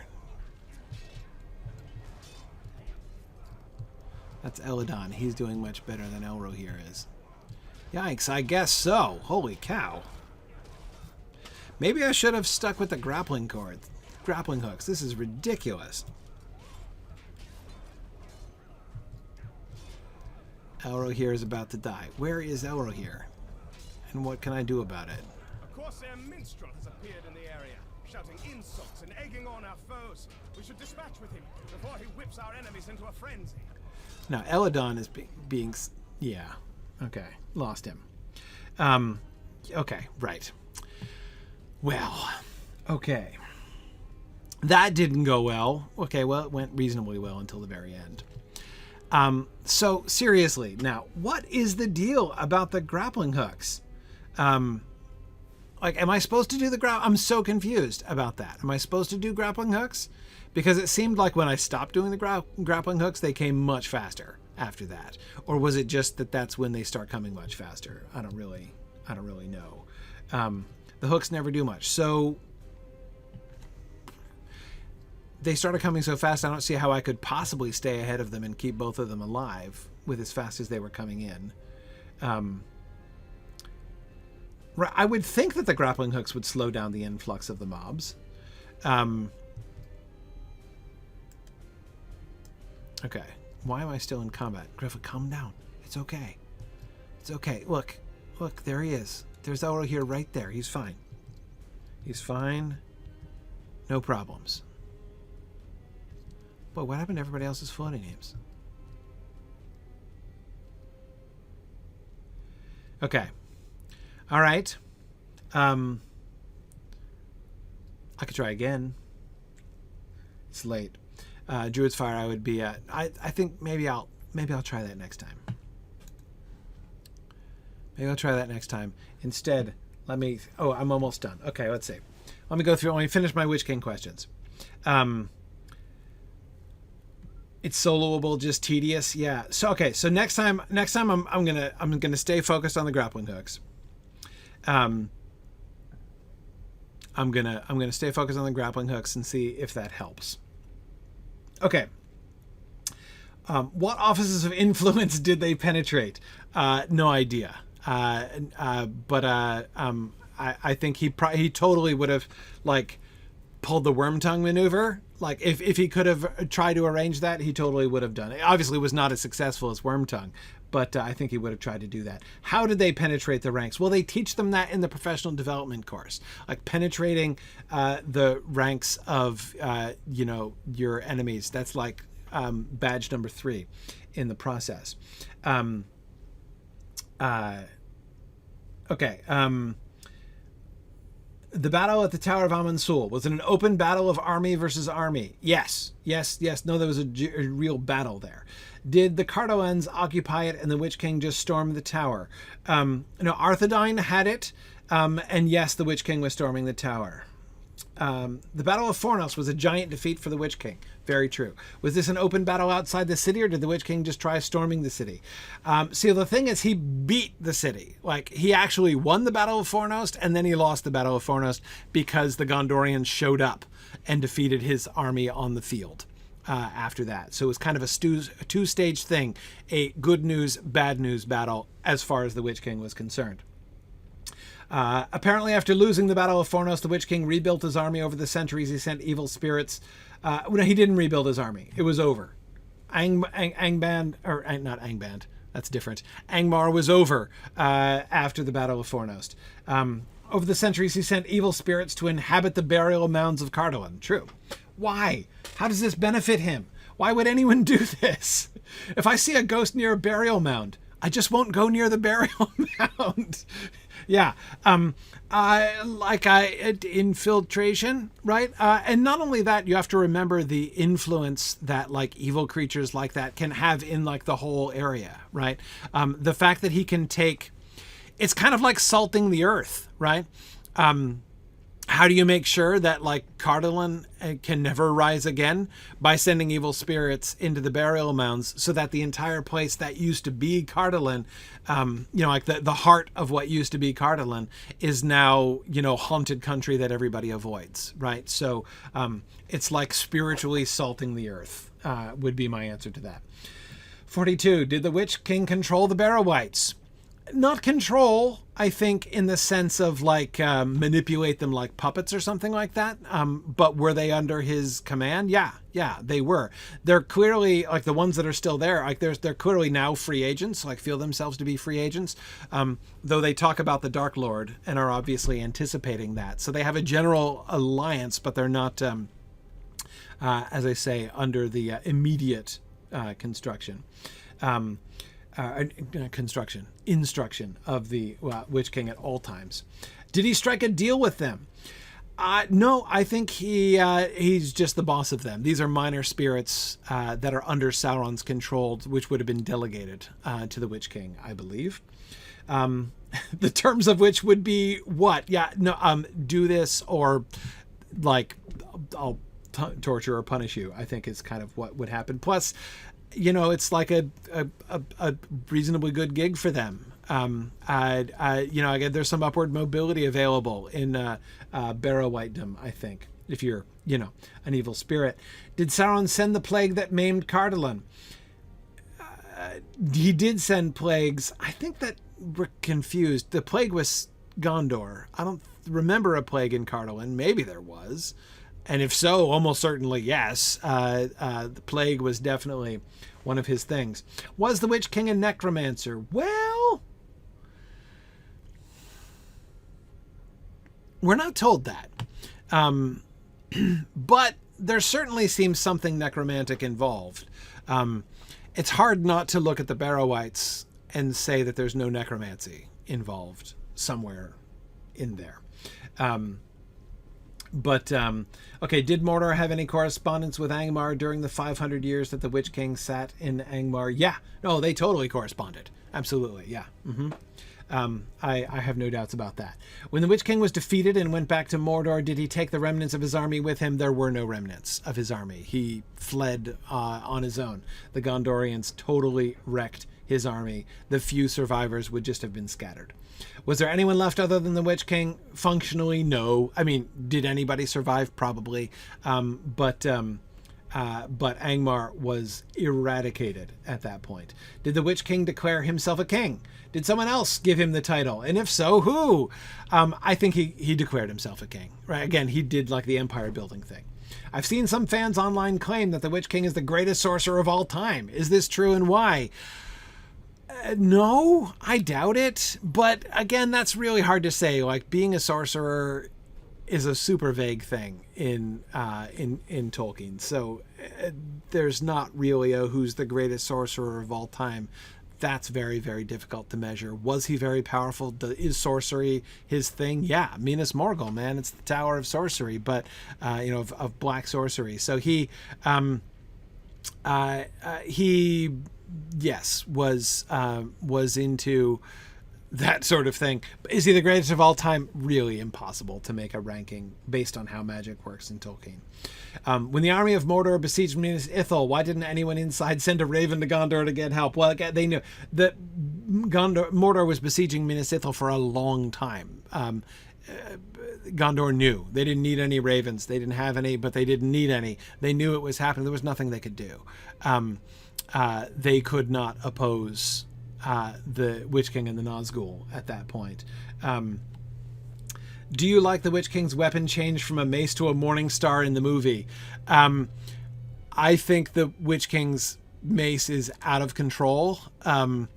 That's Eladon. He's doing much better than Elrohir is. Yikes, I guess so. Holy cow. Maybe I should have stuck with the grappling hooks. This is ridiculous. Elrohir is about to die. Where is Elrohir? And what can I do about it? A Corsair minstrel has appeared in the area, shouting insults and egging on our foes. We should dispatch with him before he whips our enemies into a frenzy. Now, Eladon is being... Yeah. Okay. Lost him. Okay. Right. Well. Okay. That didn't go well. Okay, well, it went reasonably well until the very end. So, seriously, now, what is the deal about the grappling hooks? Like, am I supposed to do the I'm so confused about that. Am I supposed to do grappling hooks? Because it seemed like when I stopped doing the grappling hooks, they came much faster after that. Or was it just that that's when they start coming much faster? I don't really know. The hooks never do much. So they started coming so fast, I don't see how I could possibly stay ahead of them and keep both of them alive with as fast as they were coming in. I would think that the grappling hooks would slow down the influx of the mobs. Okay. Why am I still in combat? Gryfflet, calm down. It's okay. It's okay. Look, there he is. There's Elrohir right there. He's fine. He's fine. No problems. But what happened to everybody else's floating names? Okay. All right. I could try again. It's late. Druid's Fire I would be at. I think maybe I'll try that next time. Maybe I'll try that next time. Instead, let me... Oh, I'm almost done. Okay, let's see. Let me go through... Let me finish my Witch King questions. It's soloable, just tedious. Yeah. So okay. So next time I'm gonna stay focused on the grappling hooks. I'm gonna stay focused on the grappling hooks and see if that helps. Okay. What offices of influence did they penetrate? No idea. But I think he totally would have like pulled the worm tongue maneuver. Like if he could have tried to arrange that, he totally would have done it. Obviously, it was not as successful as worm tongue, but I think he would have tried to do that. How did they penetrate the ranks? Well, they teach them that in the professional development course, like penetrating the ranks of your enemies. That's like badge number 3 in the process. Okay. The battle at the Tower of Amansul, was it an open battle of army versus army? Yes. No, there was a real battle there. Did the Cardoans occupy it and the Witch King just storm the tower? No, Arthedain had it, and yes, the Witch King was storming the tower. The Battle of Fornos was a giant defeat for the Witch King. Very true. Was this an open battle outside the city, or did the Witch King just try storming the city? See, the thing is, he beat the city. Like, he actually won the Battle of Fornos, and then he lost the Battle of Fornos because the Gondorians showed up and defeated his army on the field after that. So it was kind of a two-stage thing, a good news, bad news battle as far as the Witch King was concerned. Apparently, after losing the Battle of Fornos, the Witch King rebuilt his army over the centuries. He sent evil spirits. No, he didn't rebuild his army. It was over. Angband, or not Angband, that's different. Angmar was over after the Battle of Fornos. Over the centuries, he sent evil spirits to inhabit the burial mounds of Cardolan. True. Why? How does this benefit him? Why would anyone do this? If I see a ghost near a burial mound, I just won't go near the burial mound. Yeah. Infiltration, right? And not only that, you have to remember the influence that like evil creatures like that can have in like the whole area, right? The fact that he can take, it's kind of like salting the earth, right? How do you make sure that like Cardolan can never rise again? By sending evil spirits into the burial mounds so that the entire place that used to be Cardolan, like the heart of what used to be Cardolan is now, haunted country that everybody avoids, right? So it's like spiritually salting the earth would be my answer to that. 42, did the Witch King control the Barrow-wights? Not control, I think, in the sense of like manipulate them like puppets or something like that. But were they under his command? Yeah, they were. They're clearly like the ones that are still there. Like they're clearly now free agents, like feel themselves to be free agents. Though they talk about the Dark Lord and are obviously anticipating that. So they have a general alliance, but they're not, as I say, under the immediate instruction of the Witch King at all times. Did he strike a deal with them? No, I think he's just the boss of them. These are minor spirits that are under Sauron's control, which would have been delegated to the Witch King, I believe. The terms of which would be what? Yeah, no, do this or like I'll torture or punish you, I think is kind of what would happen. Plus, it's like a reasonably good gig for them. There's some upward mobility available in Barrow-wightdom, I think, if you're, an evil spirit. Did Sauron send the plague that maimed Cardolan? He did send plagues. I think that we're confused. The plague was Gondor. I don't remember a plague in Cardolan. Maybe there was. And if so, almost certainly yes. The plague was definitely one of his things. Was the Witch King a necromancer? Well, we're not told that. But there certainly seems something necromantic involved. It's hard not to look at the Barrow-wights and say that there's no necromancy involved somewhere in there. Okay, did Mordor have any correspondence with Angmar during the 500 years that the Witch King sat in Angmar? Yeah. No, they totally corresponded. Absolutely, yeah. I have no doubts about that. When the Witch King was defeated and went back to Mordor, did he take the remnants of his army with him? There were no remnants of his army. He fled on his own. The Gondorians totally wrecked his army. The few survivors would just have been scattered. Was there anyone left other than the Witch King? Functionally, no. I mean, did anybody survive? Probably. But Angmar was eradicated at that point. Did the Witch King declare himself a king? Did someone else give him the title? And if so, who? I think he declared himself a king. Right? Again, he did like the empire building thing. I've seen some fans online claim that the Witch King is the greatest sorcerer of all time. Is this true, and why? No, I doubt it. But again, that's really hard to say. Like, being a sorcerer is a super vague thing in Tolkien. So there's not really a who's the greatest sorcerer of all time. That's very, very difficult to measure. Was he very powerful? Is sorcery his thing? Yeah, Minas Morgul, man. It's the Tower of Sorcery, but of black sorcery. So he yes, was into that sort of thing. Is he the greatest of all time? Really impossible to make a ranking based on how magic works in Tolkien. When the army of Mordor besieged Minas Ithil, why didn't anyone inside send a raven to Gondor to get help? Well, they knew that Mordor was besieging Minas Ithil for a long time. Gondor knew. They didn't need any ravens. They didn't have any, but they didn't need any. They knew it was happening. There was nothing they could do. They could not oppose the Witch King and the Nazgul at that point. Do you like the Witch King's weapon change from a mace to a Morningstar in the movie? I think the Witch King's mace is out of control. In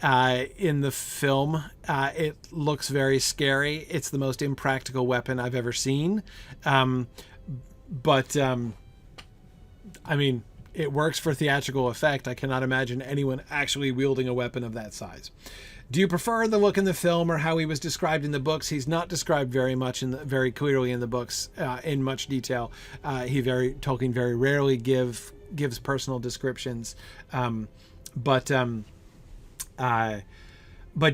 the film, it looks very scary. It's the most impractical weapon I've ever seen. I mean, it works for theatrical effect. I cannot imagine anyone actually wielding a weapon of that size. Do you prefer the look in the film or how he was described in the books? He's not described very clearly in the books in much detail. Tolkien very rarely gives personal descriptions. But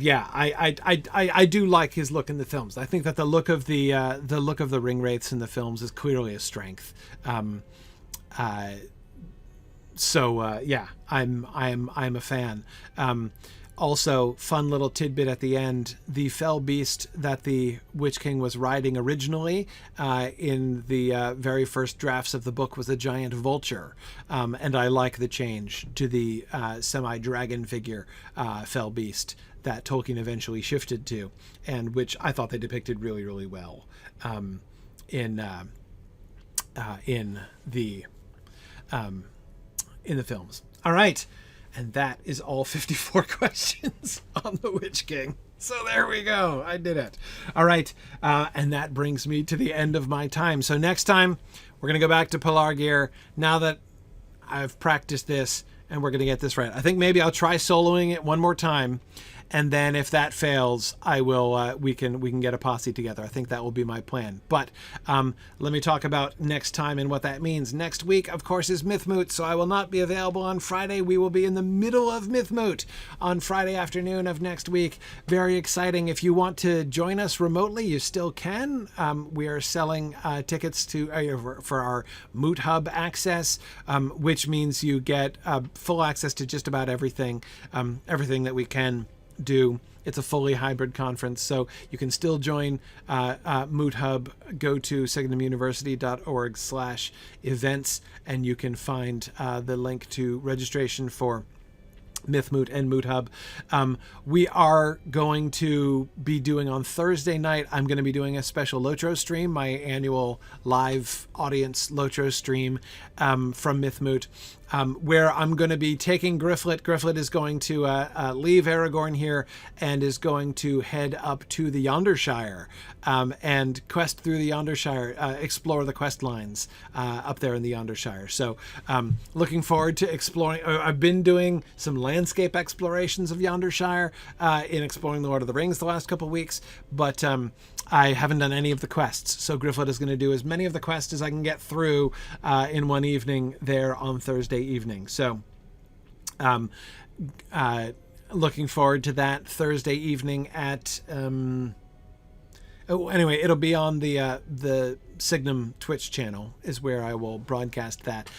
yeah, I do like his look in the films. I think that the look of the ring wraiths in the films is clearly a strength. Yeah, I'm a fan. Also, fun little tidbit at the end, the fell beast that the Witch King was riding originally in the very first drafts of the book was a giant vulture. And I like the change to the semi-dragon figure fell beast that Tolkien eventually shifted to, and which I thought they depicted really, really well in the films. All right. And that is all 54 questions on the Witch King. So there we go. I did it. All right. And that brings me to the end of my time. So next time, we're going to go back to Pelargir now that I've practiced this and we're going to get this right. I think maybe I'll try soloing it one more time. And then if that fails, I will. We can get a posse together. I think that will be my plan. But let me talk about next time and what that means. Next week, of course, is Mythmoot, so I will not be available on Friday. We will be in the middle of Mythmoot on Friday afternoon of next week. Very exciting. If you want to join us remotely, you still can. We are selling tickets for our Moot Hub access, which means you get full access to just about everything that we can do. It's a fully hybrid conference, so you can still join Moot Hub. Go to signumuniversity.org/events and you can find the link to registration for Mythmoot and Moot Hub. We are going to be doing on Thursday night, I'm going to be doing a special Lotro stream, my annual live audience Lotro stream from Mythmoot, where I'm going to be taking Gryfflet. Gryfflet is going to leave Aragorn here and is going to head up to the Yondershire and quest through the Yondershire, explore the quest lines up there in the Yondershire. So looking forward to exploring. I've been doing some landscape explorations of Yondershire in exploring the Lord of the Rings the last couple of weeks, but I haven't done any of the quests. So Gryfflet is going to do as many of the quests as I can get through in one evening there on Thursday evening. So looking forward to that Thursday evening at anyway, it'll be on the Signum Twitch channel is where I will broadcast that.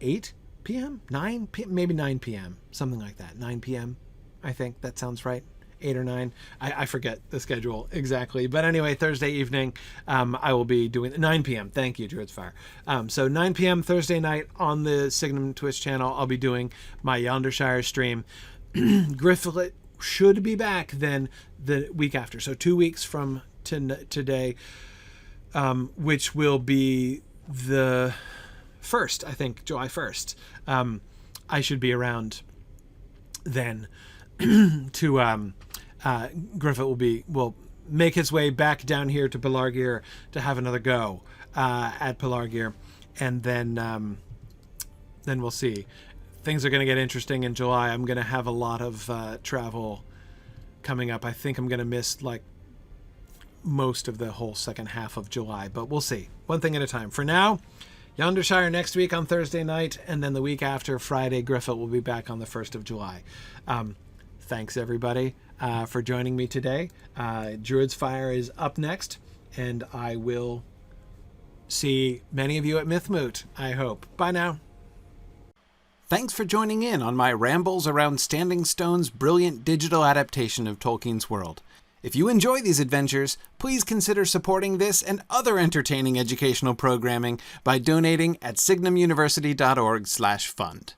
8 p.m. 9 p.m. maybe 9 p.m. something like that. 9 p.m. I think that sounds right. 8 or 9. I forget the schedule exactly. But anyway, Thursday evening, I will be doing 9 p.m. Thank you, Druid's Fire. So 9 p.m. Thursday night on the Signum Twitch channel, I'll be doing my Yondershire stream. Gryfflet should be back then the week after. So 2 weeks from today, which will be the 1st, I think, July 1st. I should be around then to Gryfflet will make his way back down here to Pelargir to have another go at Pelargir, and then we'll see. Things are going to get interesting in July. I'm going to have a lot of travel coming up. I think I'm going to miss like most of the whole second half of July, but we'll see. One thing at a time. For now, Yondershire next week on Thursday night, and then the week after, Friday, Gryfflet will be back on the 1st of July. Thanks, everybody, for joining me today. Druid's Fire is up next, and I will see many of you at Mythmoot, I hope. Bye now. Thanks for joining in on my rambles around Standing Stone's brilliant digital adaptation of Tolkien's world. If you enjoy these adventures, please consider supporting this and other entertaining educational programming by donating at signumuniversity.org/fund.